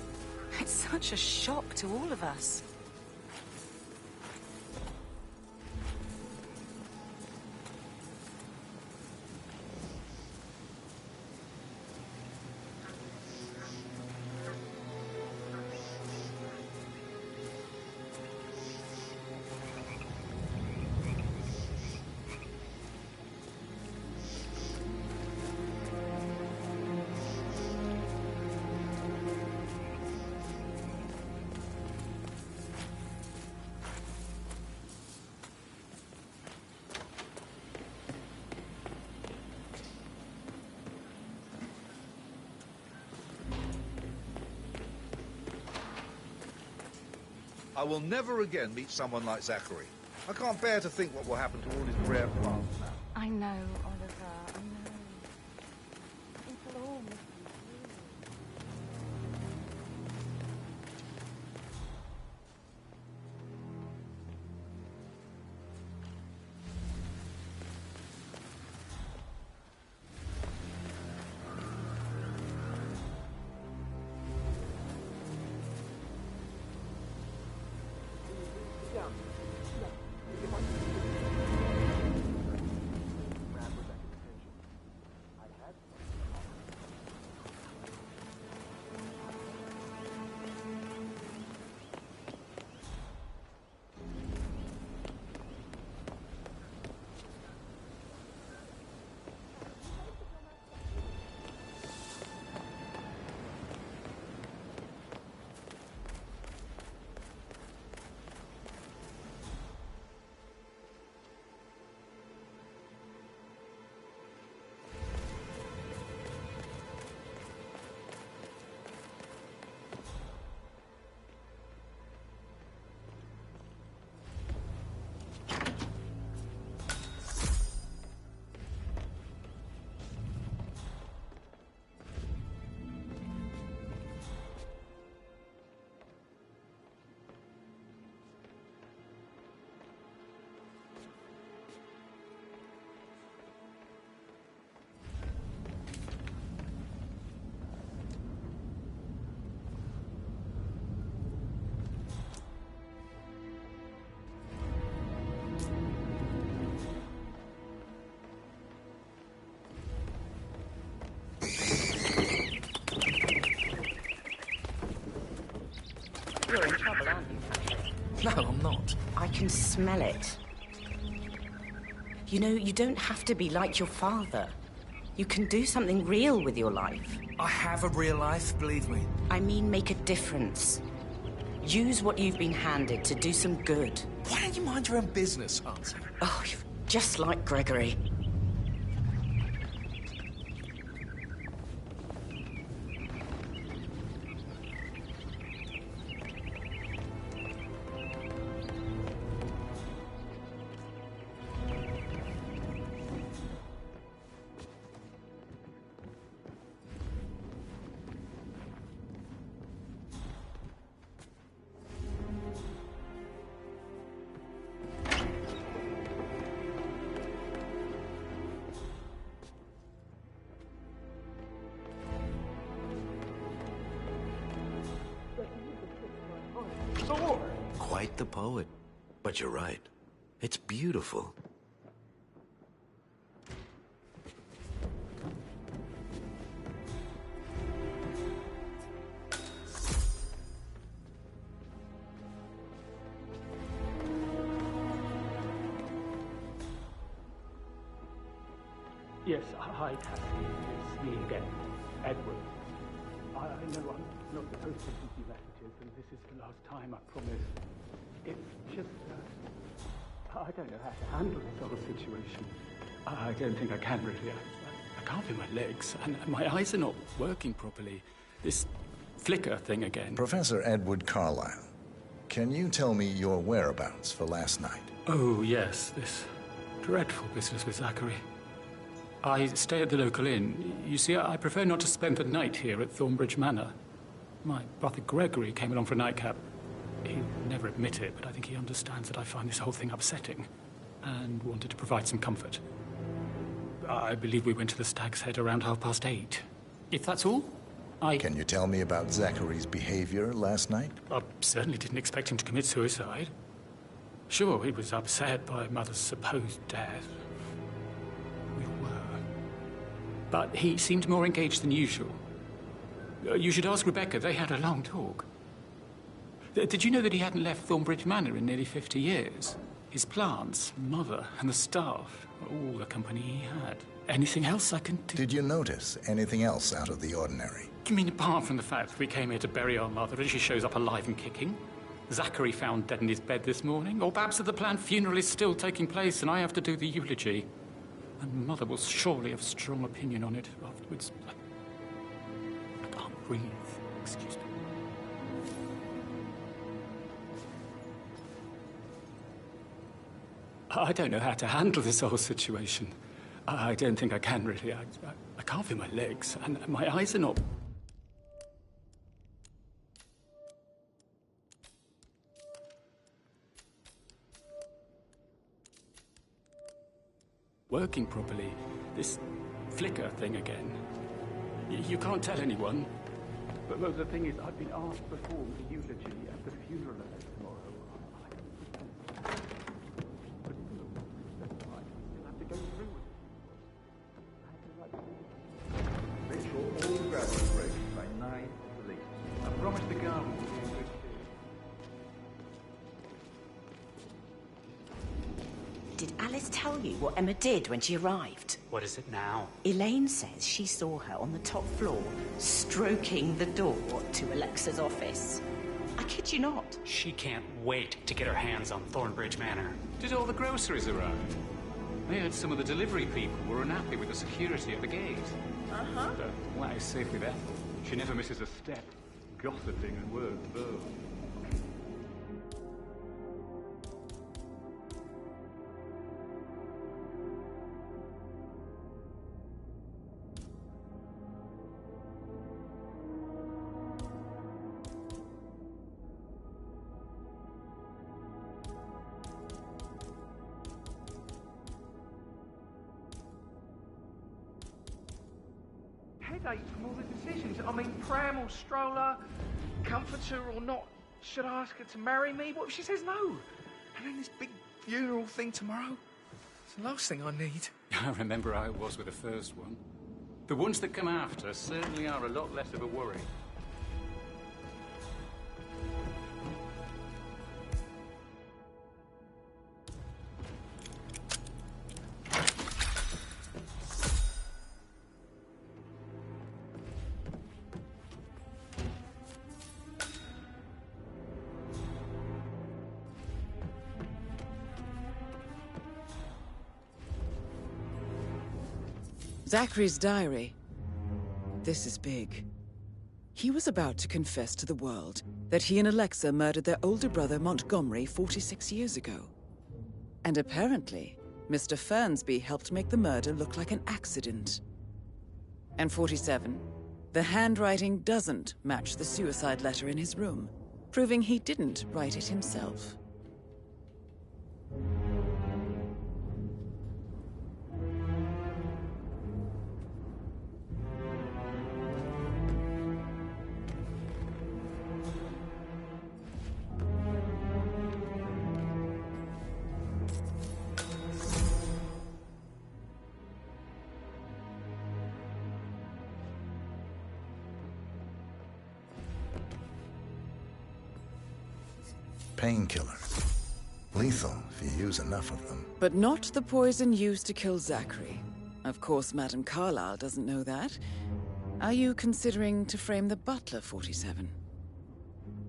It's such a shock to all of us. I will never again meet someone like Zachary. I can't bear to think what will happen to all his rare plants now. I know, Oliver, I know. It'll all miss you. can smell it. You know, you don't have to be like your father. You can do something real with your life. I have a real life, believe me. I mean, make a difference. Use what you've been handed to do some good. Why don't you mind your own business, Auntie? Oh, you're just like Gregory. Quite the poet. But you're right. It's beautiful. Yes, hi, Cassie. It's me again, Edward. I know I'm not supposed to send you messages, and this is the last time, I promise. It's just, I don't know how to handle this whole situation. I don't think I can, really. I can't feel my legs, and my eyes are not working properly. This flicker thing again. Professor Edward Carlyle, can you tell me your whereabouts for last night? Oh, yes, this dreadful business with Zachary. I stay at the local inn. You see, I prefer not to spend the night here at Thornbridge Manor. My brother Gregory came along for a nightcap. He'll never admit it, but I think he understands that I find this whole thing upsetting and wanted to provide some comfort. I believe we went to the Stag's Head around 8:30. If that's all, Can you tell me about Zachary's behavior last night? I certainly didn't expect him to commit suicide. Sure, he was upset by Mother's supposed death. We were. But he seemed more engaged than usual. You should ask Rebecca. They had a long talk. Did you know that he hadn't left Thornbridge Manor in nearly 50 years? His plants, Mother, and the staff, all the company he had. Anything else I can do? Did you notice anything else out of the ordinary? You mean apart from the fact that we came here to bury our mother and she shows up alive and kicking? Zachary found dead in his bed this morning? Or perhaps that the planned funeral is still taking place and I have to do the eulogy? And Mother will surely have a strong opinion on it afterwards. I can't breathe. Excuse me. I don't know how to handle this whole situation. I don't think I can, really. I can't feel my legs, and my eyes are not... working properly. This flicker thing again. You can't tell anyone. But the thing is, I've been asked to perform the eulogy at the funeral tomorrow. Make sure all the gravel is ready by 9 at the latest. I promise the garden will be in good shape. Did Alice tell you what Emma did when she arrived? What is it now? Elaine says she saw her on the top floor, stroking the door to Alexa's office. I kid you not. She can't wait to get her hands on Thornbridge Manor. Did all the groceries arrive? I heard some of the delivery people were unhappy with the security at the gate. Uh-huh. But why is safe with Ethel? She never misses a step. Gossiping and word though. Headache from all the decisions. I mean, pram or stroller, comforter or not. Should I ask her to marry me? What if she says no? And then this big funeral thing tomorrow? It's the last thing I need. I remember how it was with the first one. The ones that come after certainly are a lot less of a worry. Zachary's diary. This is big. He was about to confess to the world that he and Alexa murdered their older brother Montgomery 46 years ago. And apparently, Mr. Fernsby helped make the murder look like an accident. And 47, the handwriting doesn't match the suicide letter in his room, proving he didn't write it himself. Painkillers. Lethal if you use enough of them. But not the poison used to kill Zachary. Of course, Madame Carlyle doesn't know that. Are you considering to frame the butler, 47?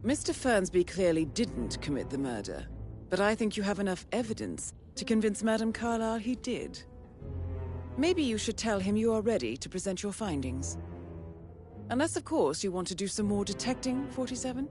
Mr. Fernsby clearly didn't commit the murder, but I think you have enough evidence to convince Madame Carlyle he did. Maybe you should tell him you are ready to present your findings. Unless, of course, you want to do some more detecting, 47?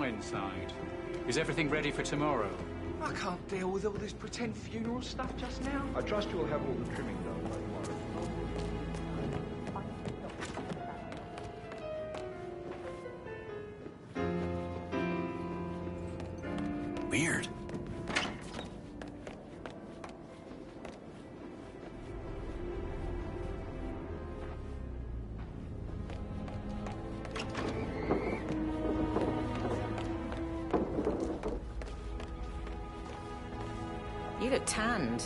Inside. Is everything ready for tomorrow? I can't deal with all this pretend funeral stuff just now. I trust you'll have all the trimming done by tomorrow. Weird. You look tanned.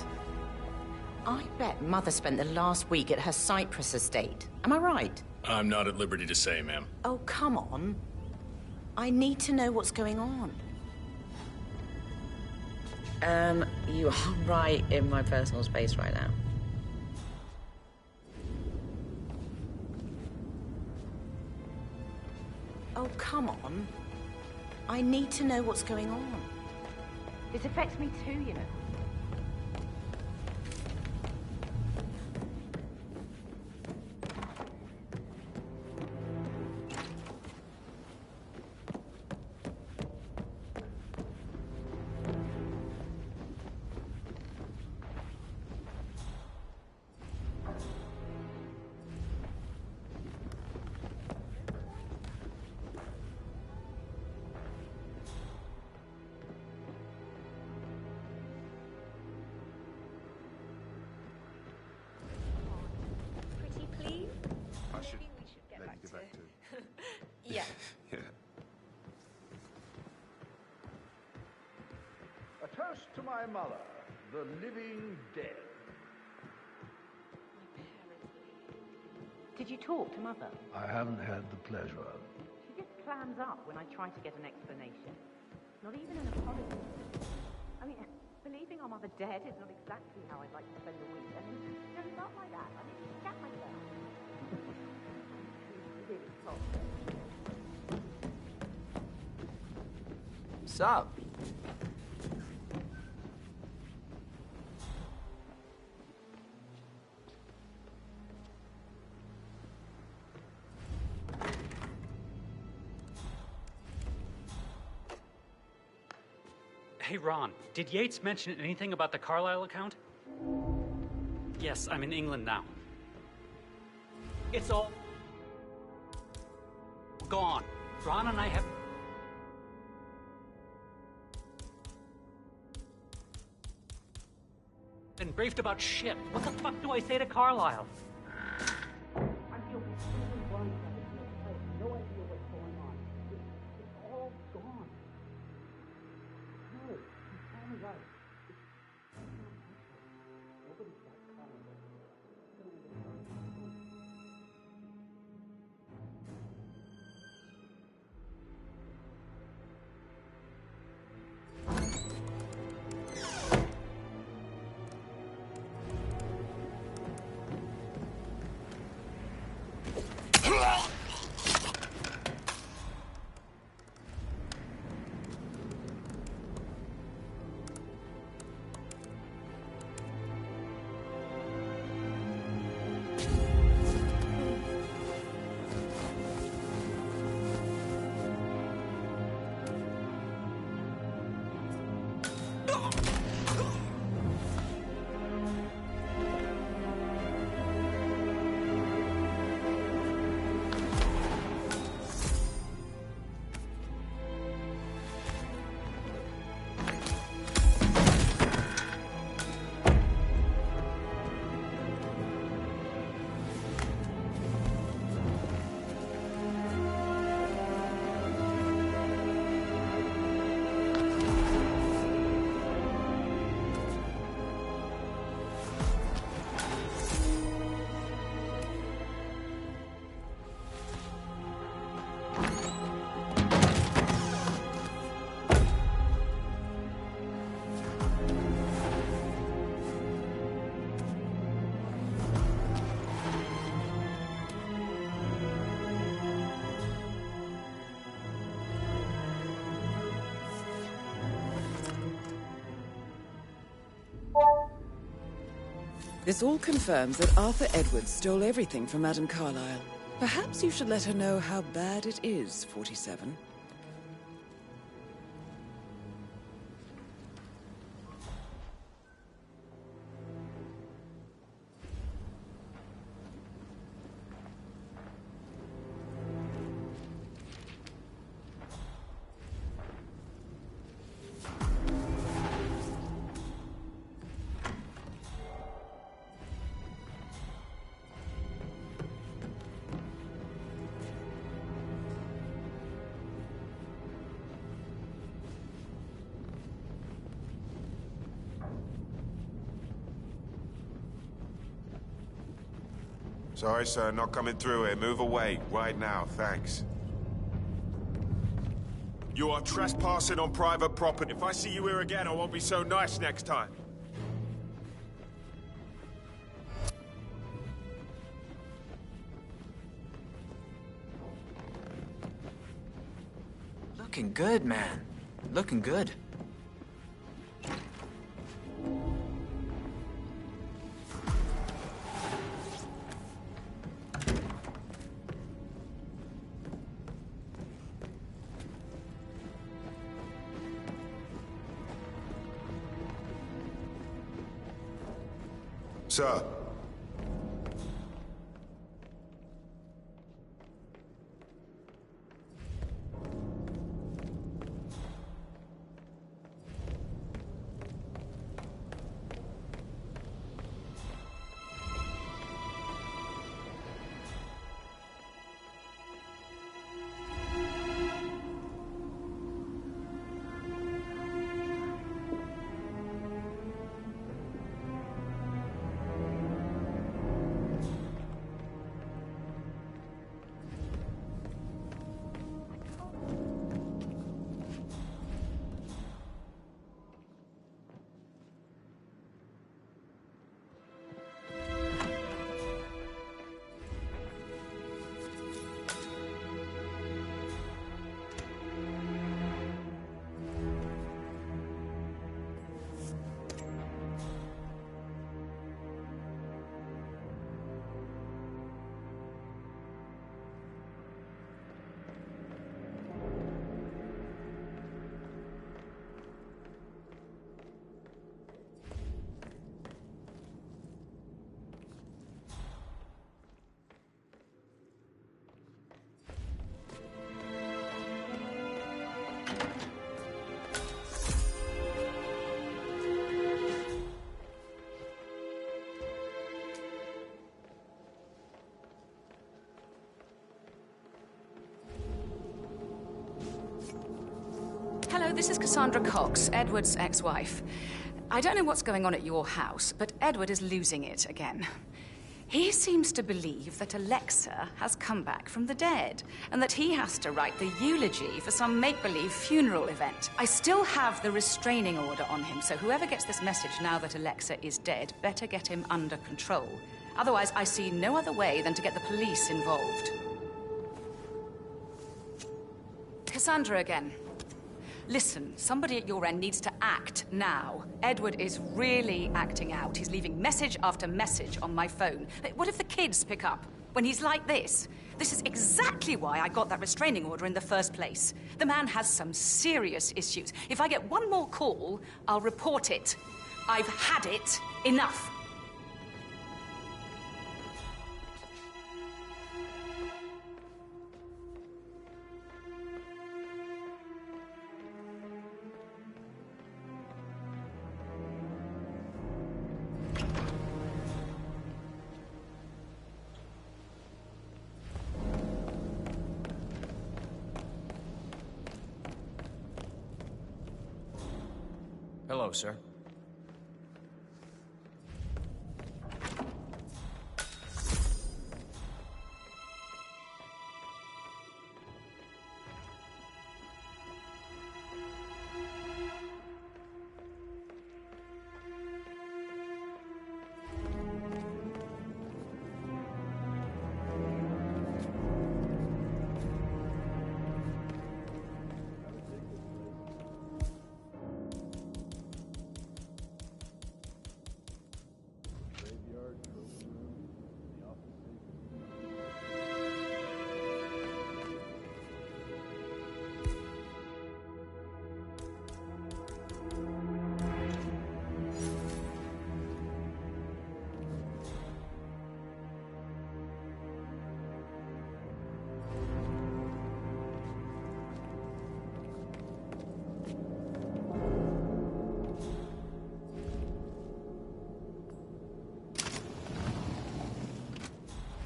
I bet Mother spent the last week at her Cyprus estate. Am I right? I'm not at liberty to say, ma'am. Oh, come on. I need to know what's going on. You are right in my personal space right now. Oh, come on. I need to know what's going on. This affects me too, you know. Yeah. Yeah. A toast to my mother, the living dead. Did you talk to Mother? I haven't had the pleasure. She just clams up when I try to get an explanation. Not even an apology. I mean, believing our mother dead is not exactly how I'd like to spend the week. I mean, you know, not like that. I mean, scat myself. Really tough. What's up? Hey, Ron, did Yates mention anything about the Carlyle account? Yes, I'm in England now. It's all gone. Ron and I have... been briefed about shit. What the fuck do I say to Carlyle? This all confirms that Arthur Edwards stole everything from Madame Carlyle. Perhaps you should let her know how bad it is, 47. Sorry, sir, not coming through here. Move away, right now, thanks. You are trespassing on private property. If I see you here again, I won't be so nice next time. Looking good, man. Looking good. Sir. Hello, this is Cassandra Cox, Edward's ex-wife. I don't know what's going on at your house, but Edward is losing it again. He seems to believe that Alexa has come back from the dead, and that he has to write the eulogy for some make-believe funeral event. I still have the restraining order on him, so whoever gets this message now that Alexa is dead better get him under control. Otherwise, I see no other way than to get the police involved. Cassandra again. Listen, somebody at your end needs to act now. Edward is really acting out. He's leaving message after message on my phone. What if the kids pick up when he's like this? This is exactly why I got that restraining order in the first place. The man has some serious issues. If I get one more call, I'll report it. I've had it. Enough. Hello, sir.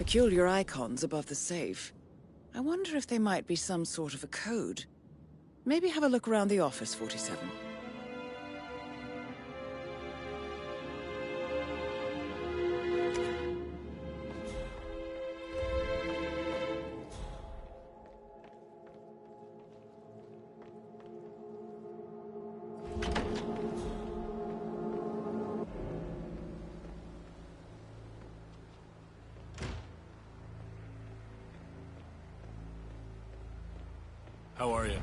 peculiar icons above the safe. I wonder if they might be some sort of a code. Maybe have a look around the office, 47. How are you?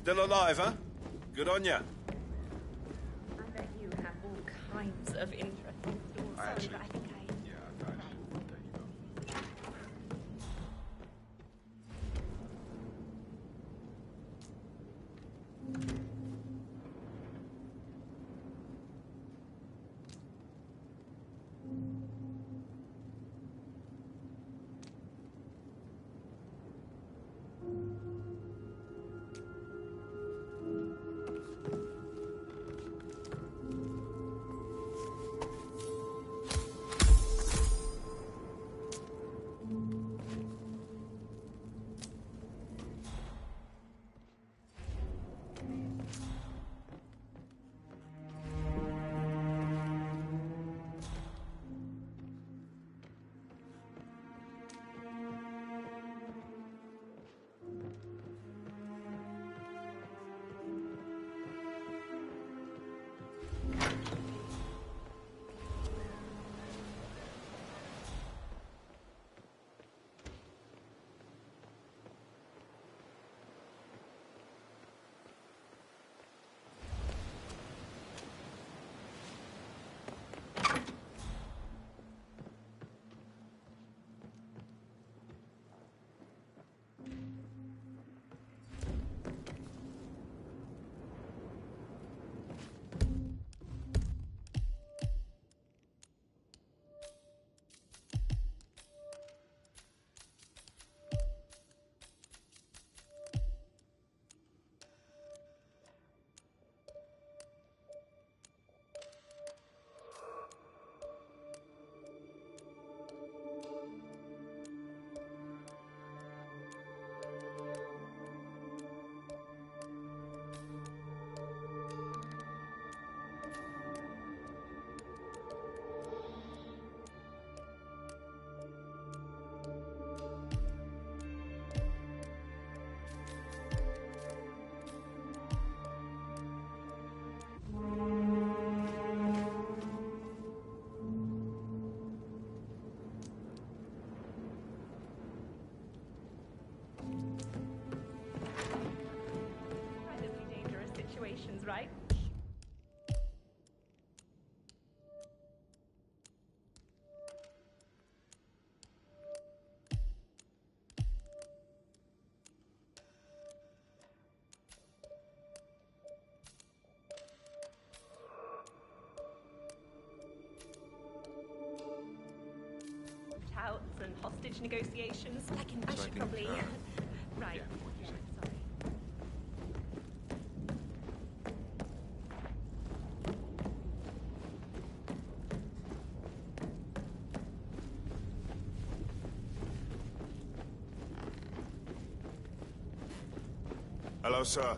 Still alive, huh? Good on ya. I bet you have all kinds of interesting stories. Sorry, but I think I... Right? Touts and hostage negotiations. I should probably... Right. Yeah, what you say? Sorry. Hello, sir.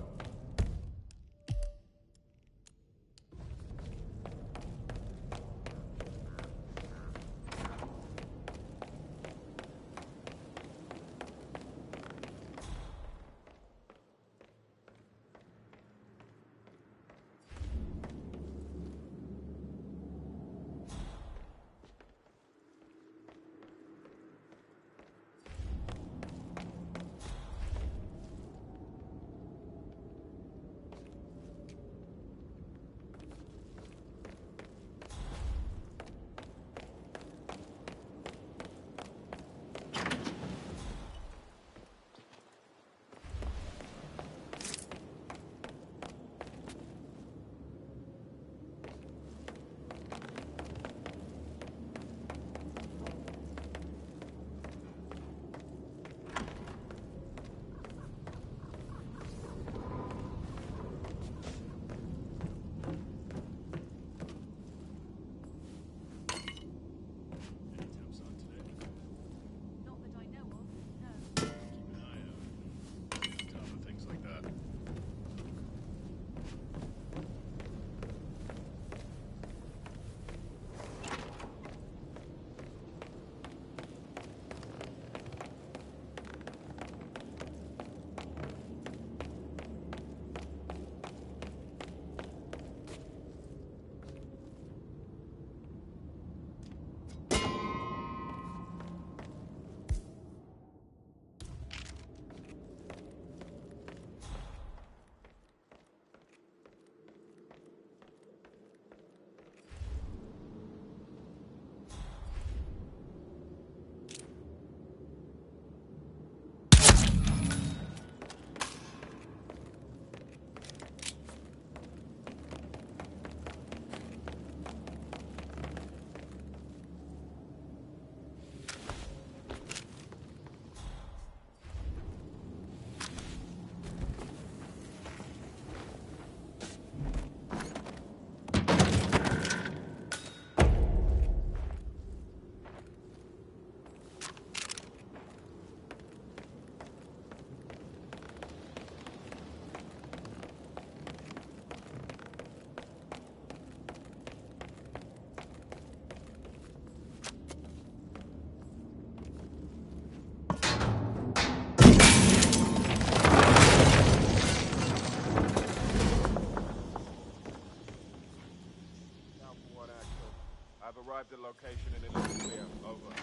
arrived at location and it looks clear. Over.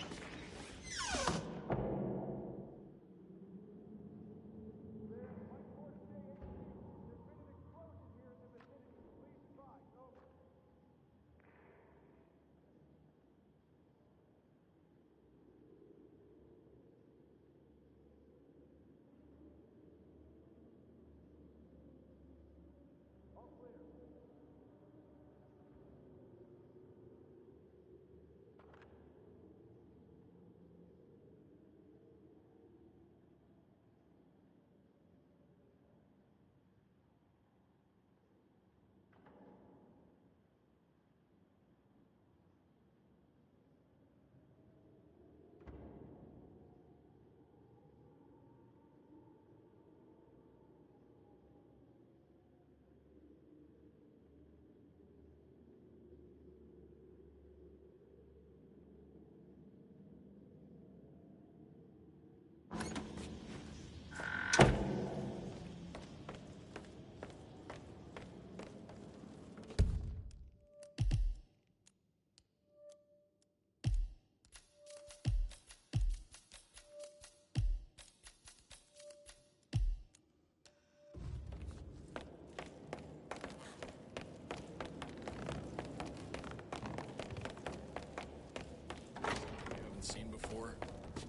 Seen before?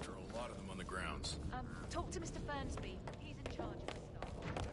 There are a lot of them on the grounds. Talk to Mr. Fernsby. He's in charge of the staff.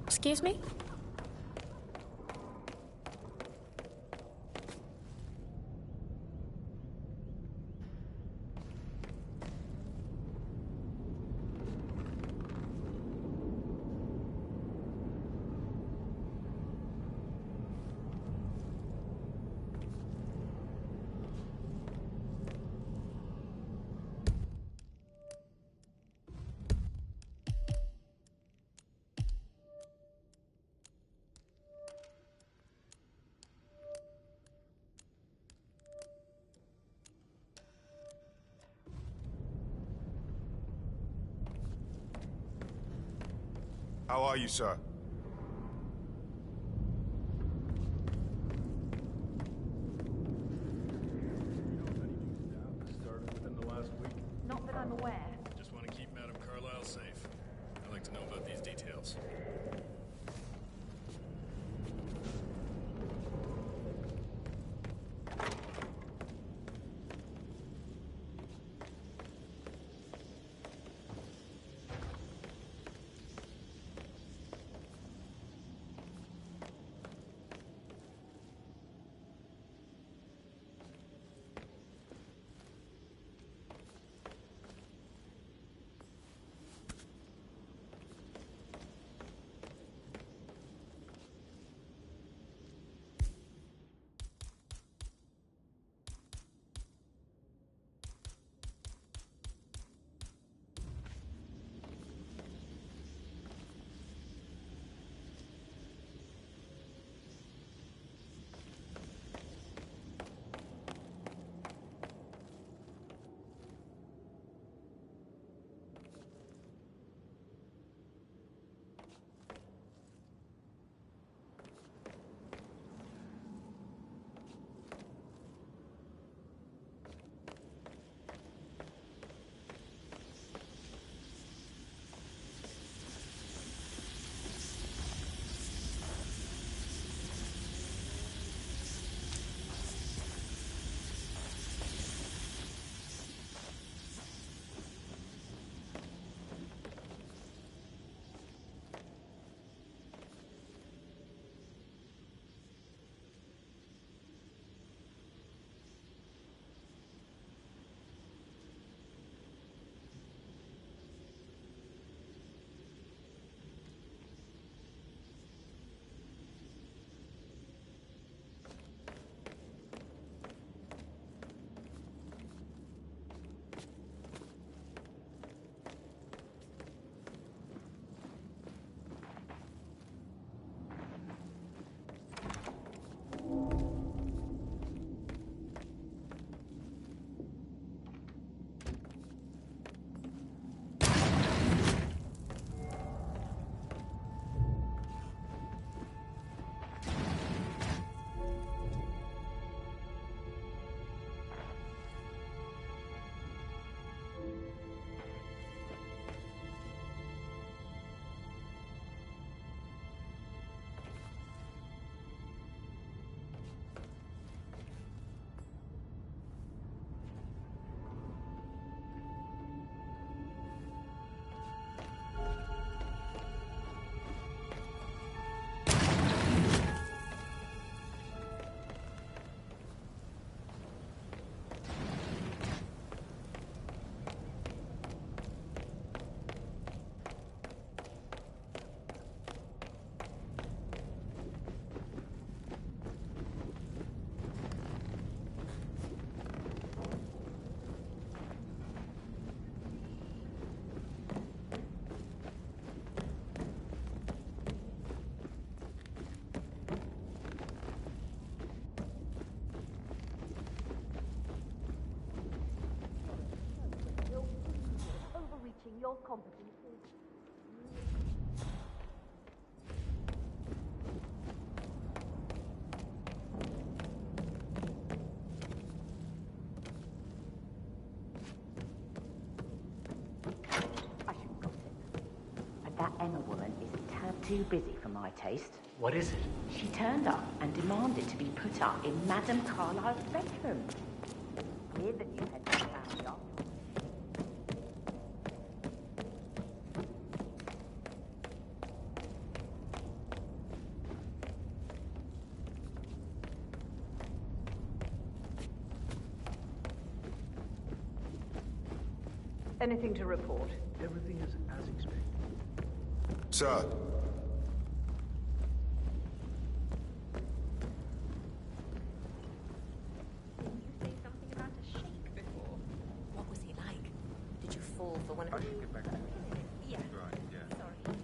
Excuse me? How are you, sir? Started within the last week. Not that I'm aware. Just want to keep Madame Carlyle safe. I'd like to know about these details. teaching your competencies. I should have got it. But that Emma woman is a tad too busy for my taste. What is it? She turned up and demanded to be put up in Madame Carlyle's bedroom. Weird that you had been found off. Anything to report? Everything is as expected. Sir. Didn't you say something about a shake before? What was he like? Did you fall for one of I should get back to you. Yeah. Right, yeah. Sorry.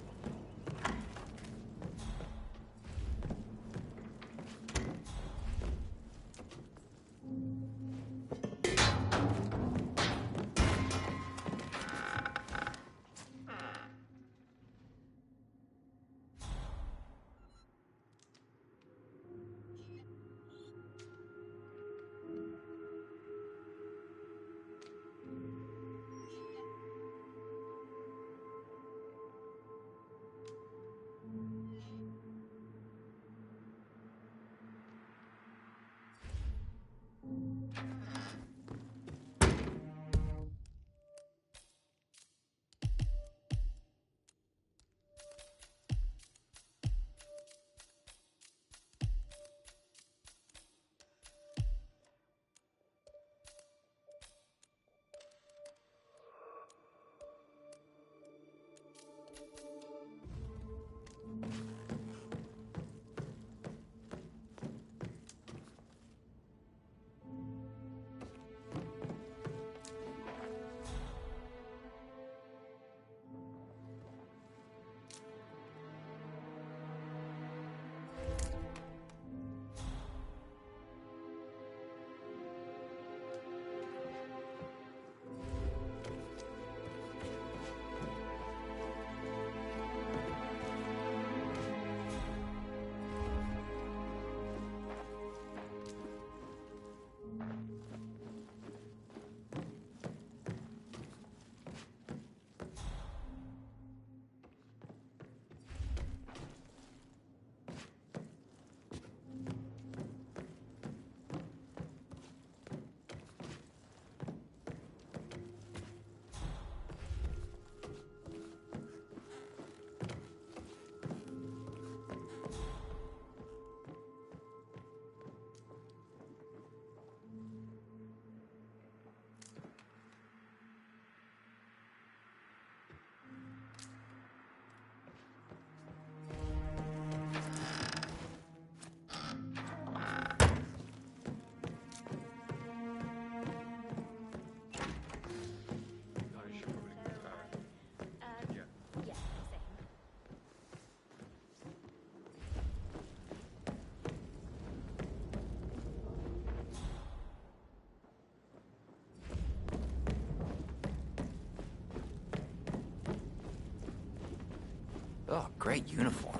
Oh, great uniform.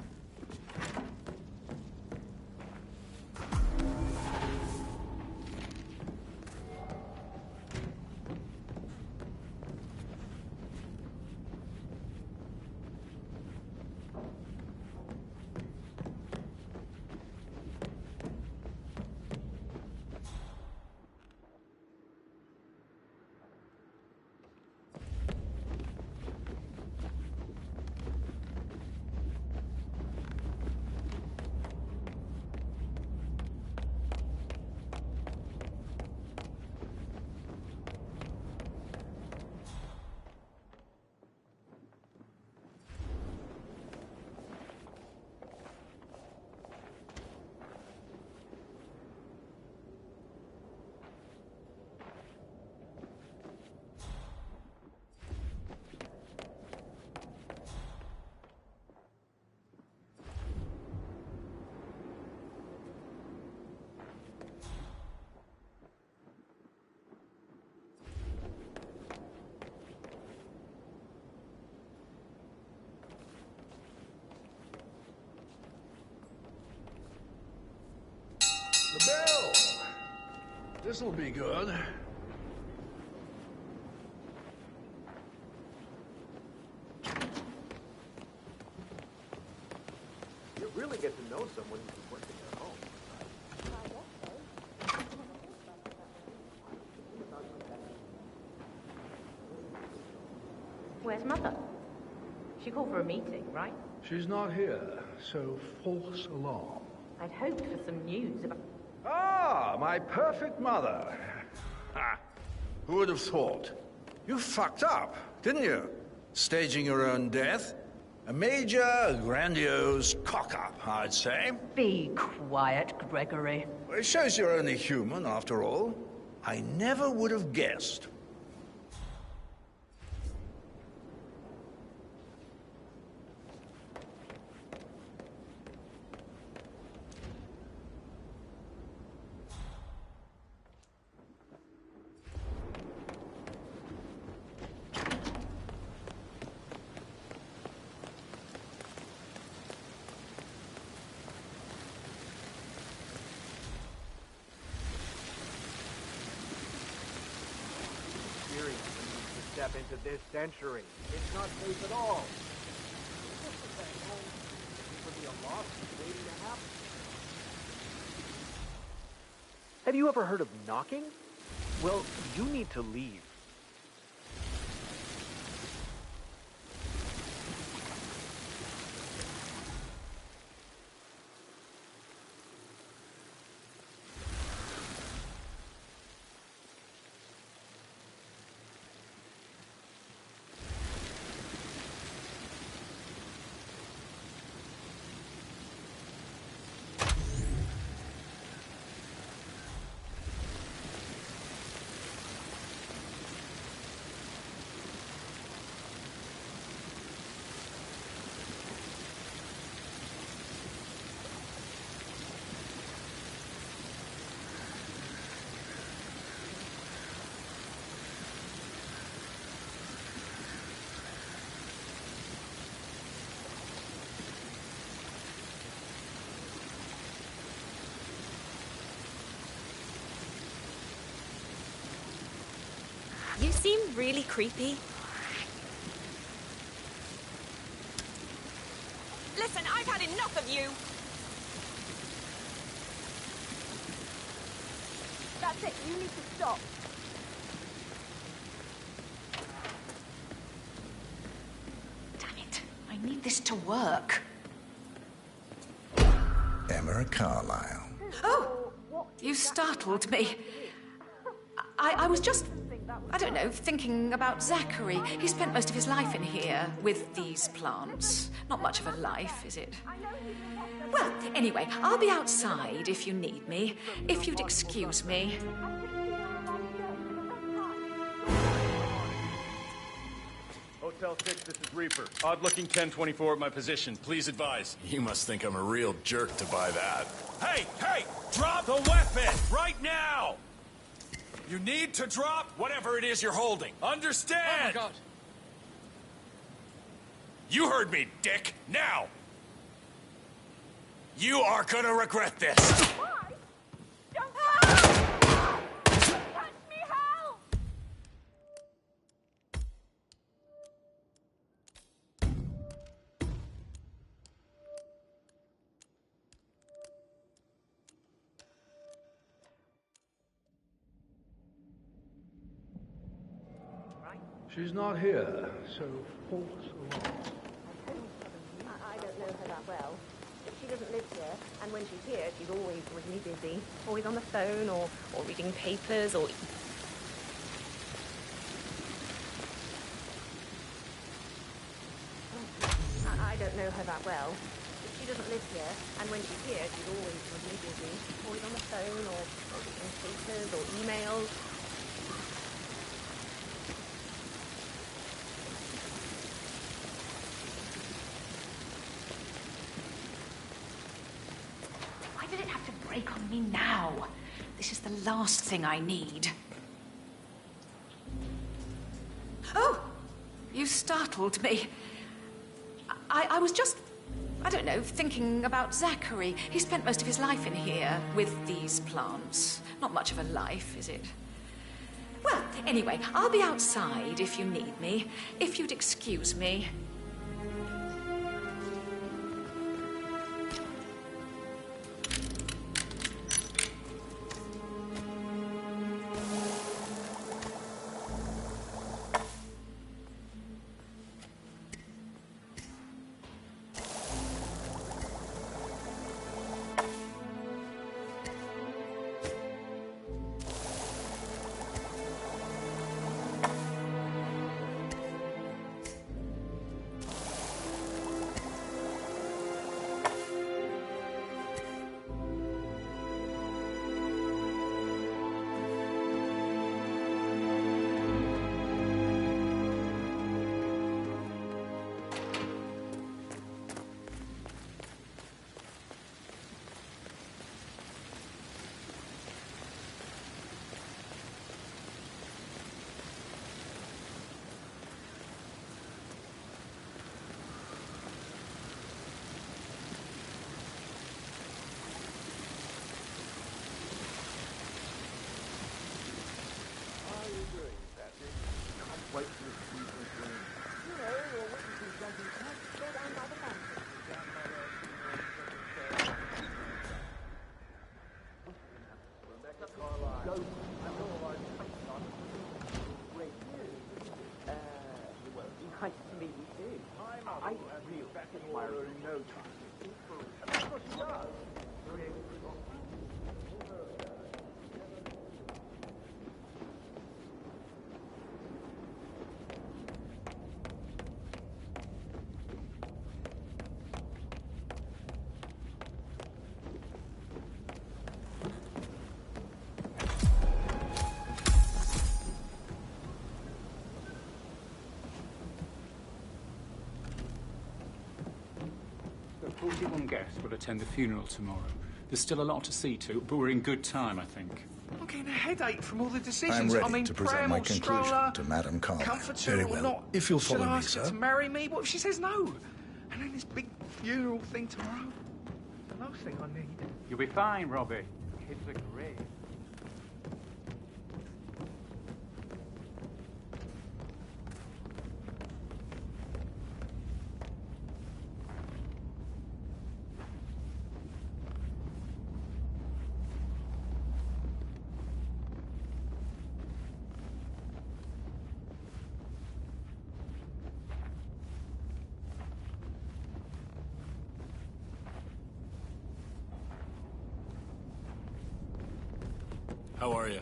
This'll be good. You really get to know someone who's working at home. Where's Mother? She called for a meeting, right? She's not here, so false alarm. I'd hoped for some news about... Ah, my perfect mother. Ha. Who would have thought? You fucked up, didn't you? Staging your own death? A major, grandiose cock-up, I'd say. Be quiet, Gregory. Well, it shows you're only human, after all. I never would have guessed. Step into this century. It's not safe at all. Just to stay home, for the loss waiting to happen. Have you ever heard of knocking? Well, you need to leave. You seem really creepy. Listen, I've had enough of you! That's it, you need to stop. Damn it. I need this to work. Emma Carlyle. Oh! You startled me. I was just, I don't know, thinking about Zachary. He spent most of his life in here with these plants. Not much of a life, is it? Well, anyway, I'll be outside if you need me. If you'd excuse me. Hotel 6, this is Reaper. Odd-looking 1024 at my position. Please advise. You must think I'm a real jerk to buy that. Hey! Hey! Drop the weapon! Right now! You need to drop whatever it is you're holding. Understand? Oh, my God. You heard me, dick. Now! You are gonna regret this. Why? Don't touch me, help! She's not here, so false alarm. I don't know her that well. But she doesn't live here, and when she's here, she's always really busy. Always on the phone, or reading papers, or... I don't know her that well. But she doesn't live here, and when she's here, she's always really busy. Always on the phone, or reading papers, or emails. Why did it have to break on me now? This is the last thing I need. Oh! You startled me. I was just... I don't know, thinking about Zachary. He spent most of his life in here with these plants. Not much of a life, is it? Well, anyway, I'll be outside if you need me. If you'd excuse me. Nice to meet you too. I really admire her in no time. That's what she does. The 41 guests will attend the funeral tomorrow. There's still a lot to see to, but we're in good time, I think. I'm getting a headache from all the decisions. I'm ready I mean, to present pram my or conclusion stroller, to Madame Carlyle. comforter Very or well. not. If you'll Should follow I me, ask her sir. to marry me? What if she says no? And then this big funeral thing tomorrow. The last thing I need. You'll be fine, Robbie. Kids are great. How are you?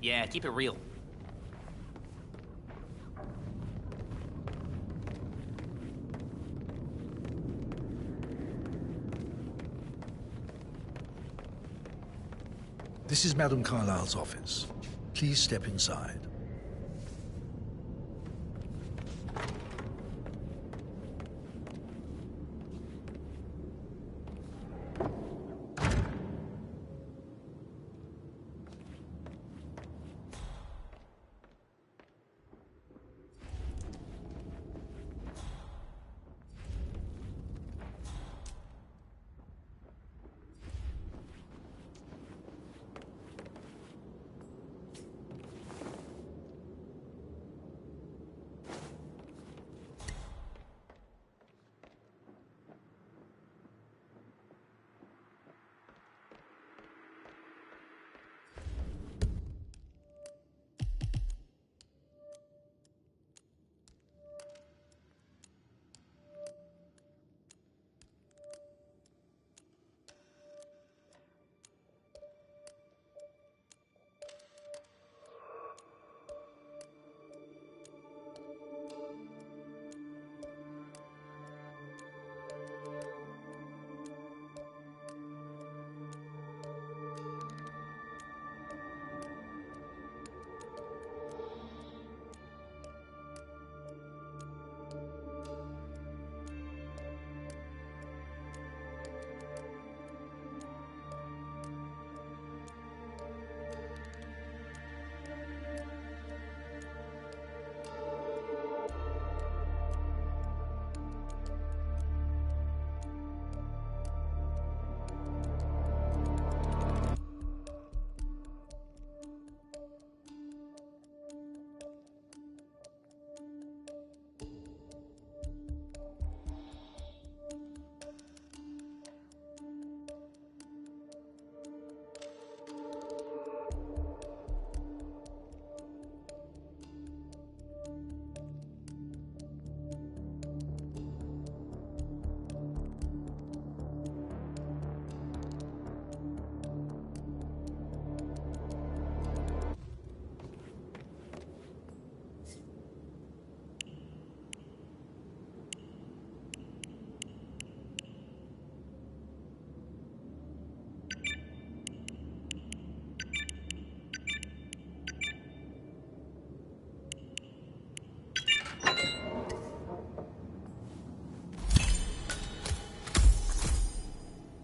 Yeah, keep it real. This is Madame Carlyle's office. Please step inside.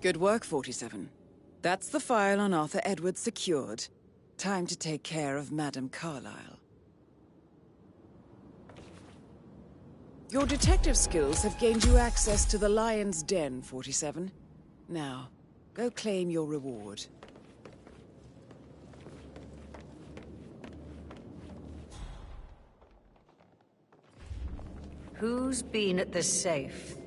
Good work, 47. That's the file on Arthur Edwards secured. Time to take care of Madame Carlyle. Your detective skills have gained you access to the Lion's Den, 47. Now, go claim your reward. Who's been at the safe?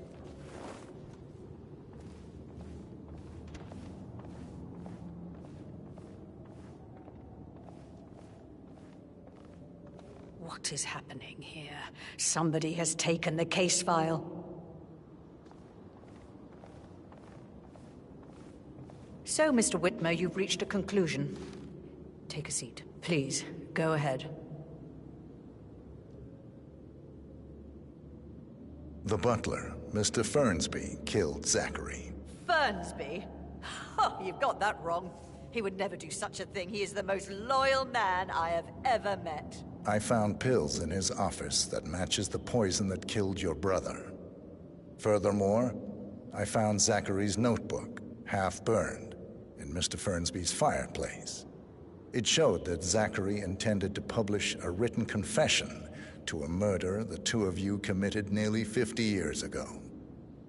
What is happening here? Somebody has taken the case file. So, Mr. Whitmer, you've reached a conclusion. Take a seat. Please, go ahead. The butler, Mr. Fernsby, killed Zachary. Fernsby? Oh, you've got that wrong. He would never do such a thing. He is the most loyal man I have ever met. I found pills in his office that matches the poison that killed your brother. Furthermore, I found Zachary's notebook, half burned, in Mr. Fernsby's fireplace. It showed that Zachary intended to publish a written confession to a murder the two of you committed nearly 50 years ago.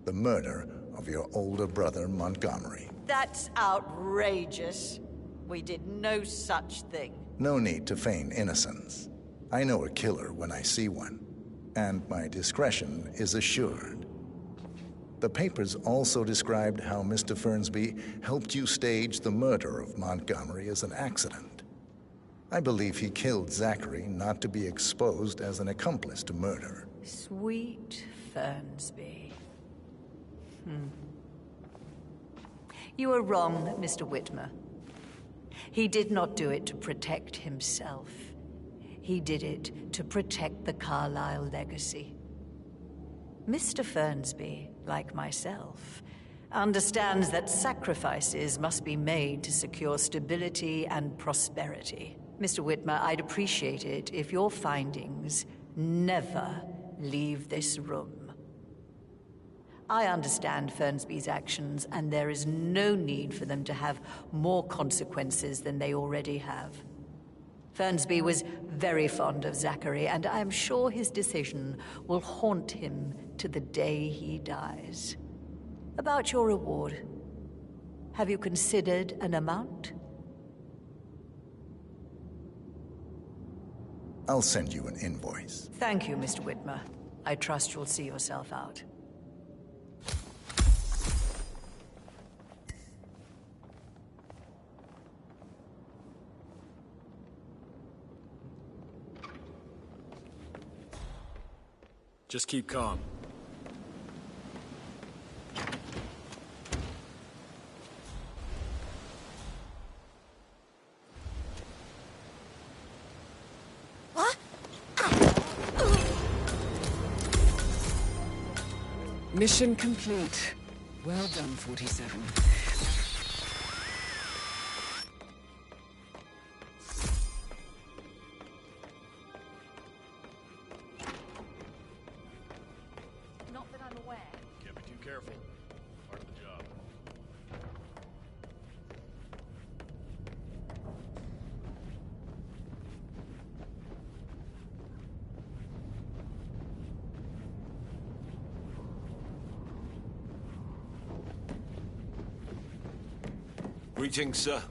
The murder of your older brother, Montgomery. That's outrageous. We did no such thing. No need to feign innocence. I know a killer when I see one, and my discretion is assured. The papers also described how Mr. Fernsby helped you stage the murder of Montgomery as an accident. I believe he killed Zachary not to be exposed as an accomplice to murder. Sweet Fernsby. You are wrong, Mr. Whitmer. He did not do it to protect himself. He did it to protect the Carlyle legacy. Mr. Fernsby, like myself, understands that sacrifices must be made to secure stability and prosperity. Mr. Whitmer, I'd appreciate it if your findings never leave this room. I understand Fernsby's actions, and there is no need for them to have more consequences than they already have. Fernsby was very fond of Zachary, and I am sure his decision will haunt him to the day he dies. About your reward, have you considered an amount? I'll send you an invoice. Thank you, Mr. Whitmer. I trust you'll see yourself out. Just keep calm. Mission complete. Well done, 47. Not that I'm aware. Can't be too careful. Part of the job. Greetings, sir.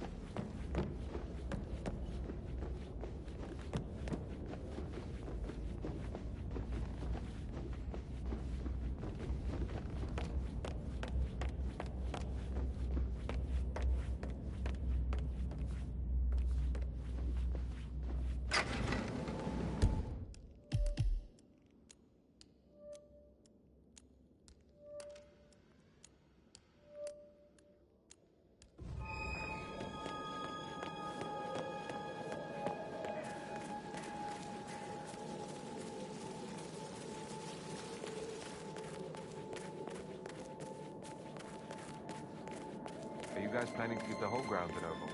Are you guys planning to keep the whole ground at Oval?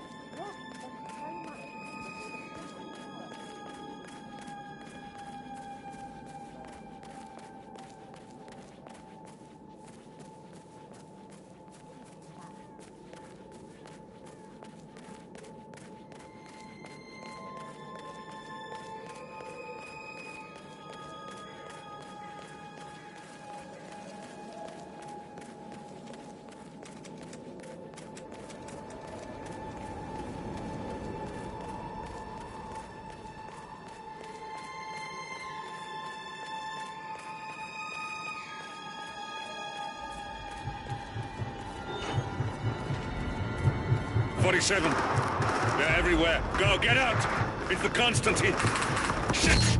47. They're everywhere. Go, get out! It's the Constantine. Shit!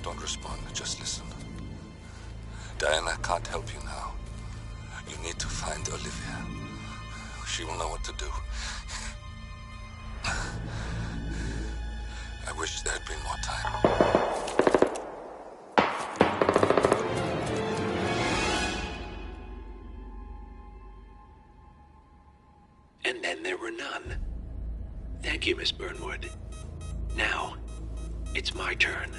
Don't respond, just listen. Diana can't help you now. You need to find Olivia. She will know what to do. I wish there had been more time. And then there were none. Thank you, Miss Burnwood. Now, it's my turn.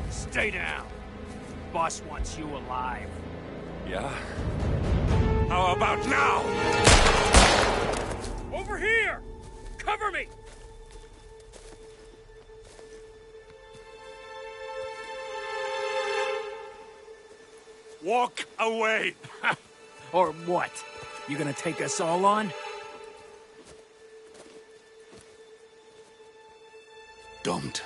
Stay down. Boss wants you alive. Yeah? How about now? Over here! Cover me! Walk away! Or what? You gonna take us all on? Don't.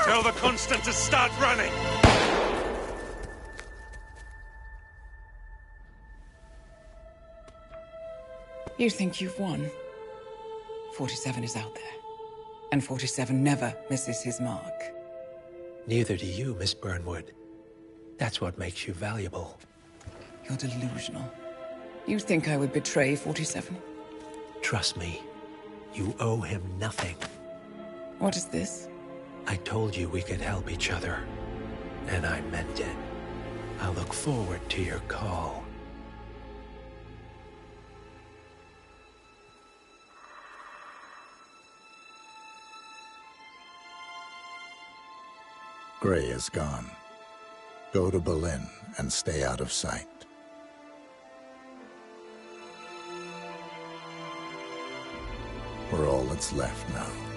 Tell the Constant to start running! You think you've won? 47 is out there. And 47 never misses his mark. Neither do you, Miss Burnwood. That's what makes you valuable. You're delusional. You think I would betray 47? Trust me, you owe him nothing. What is this? I told you we could help each other, and I meant it. I look forward to your call. Gray is gone. Go to Berlin and stay out of sight. We're all that's left now.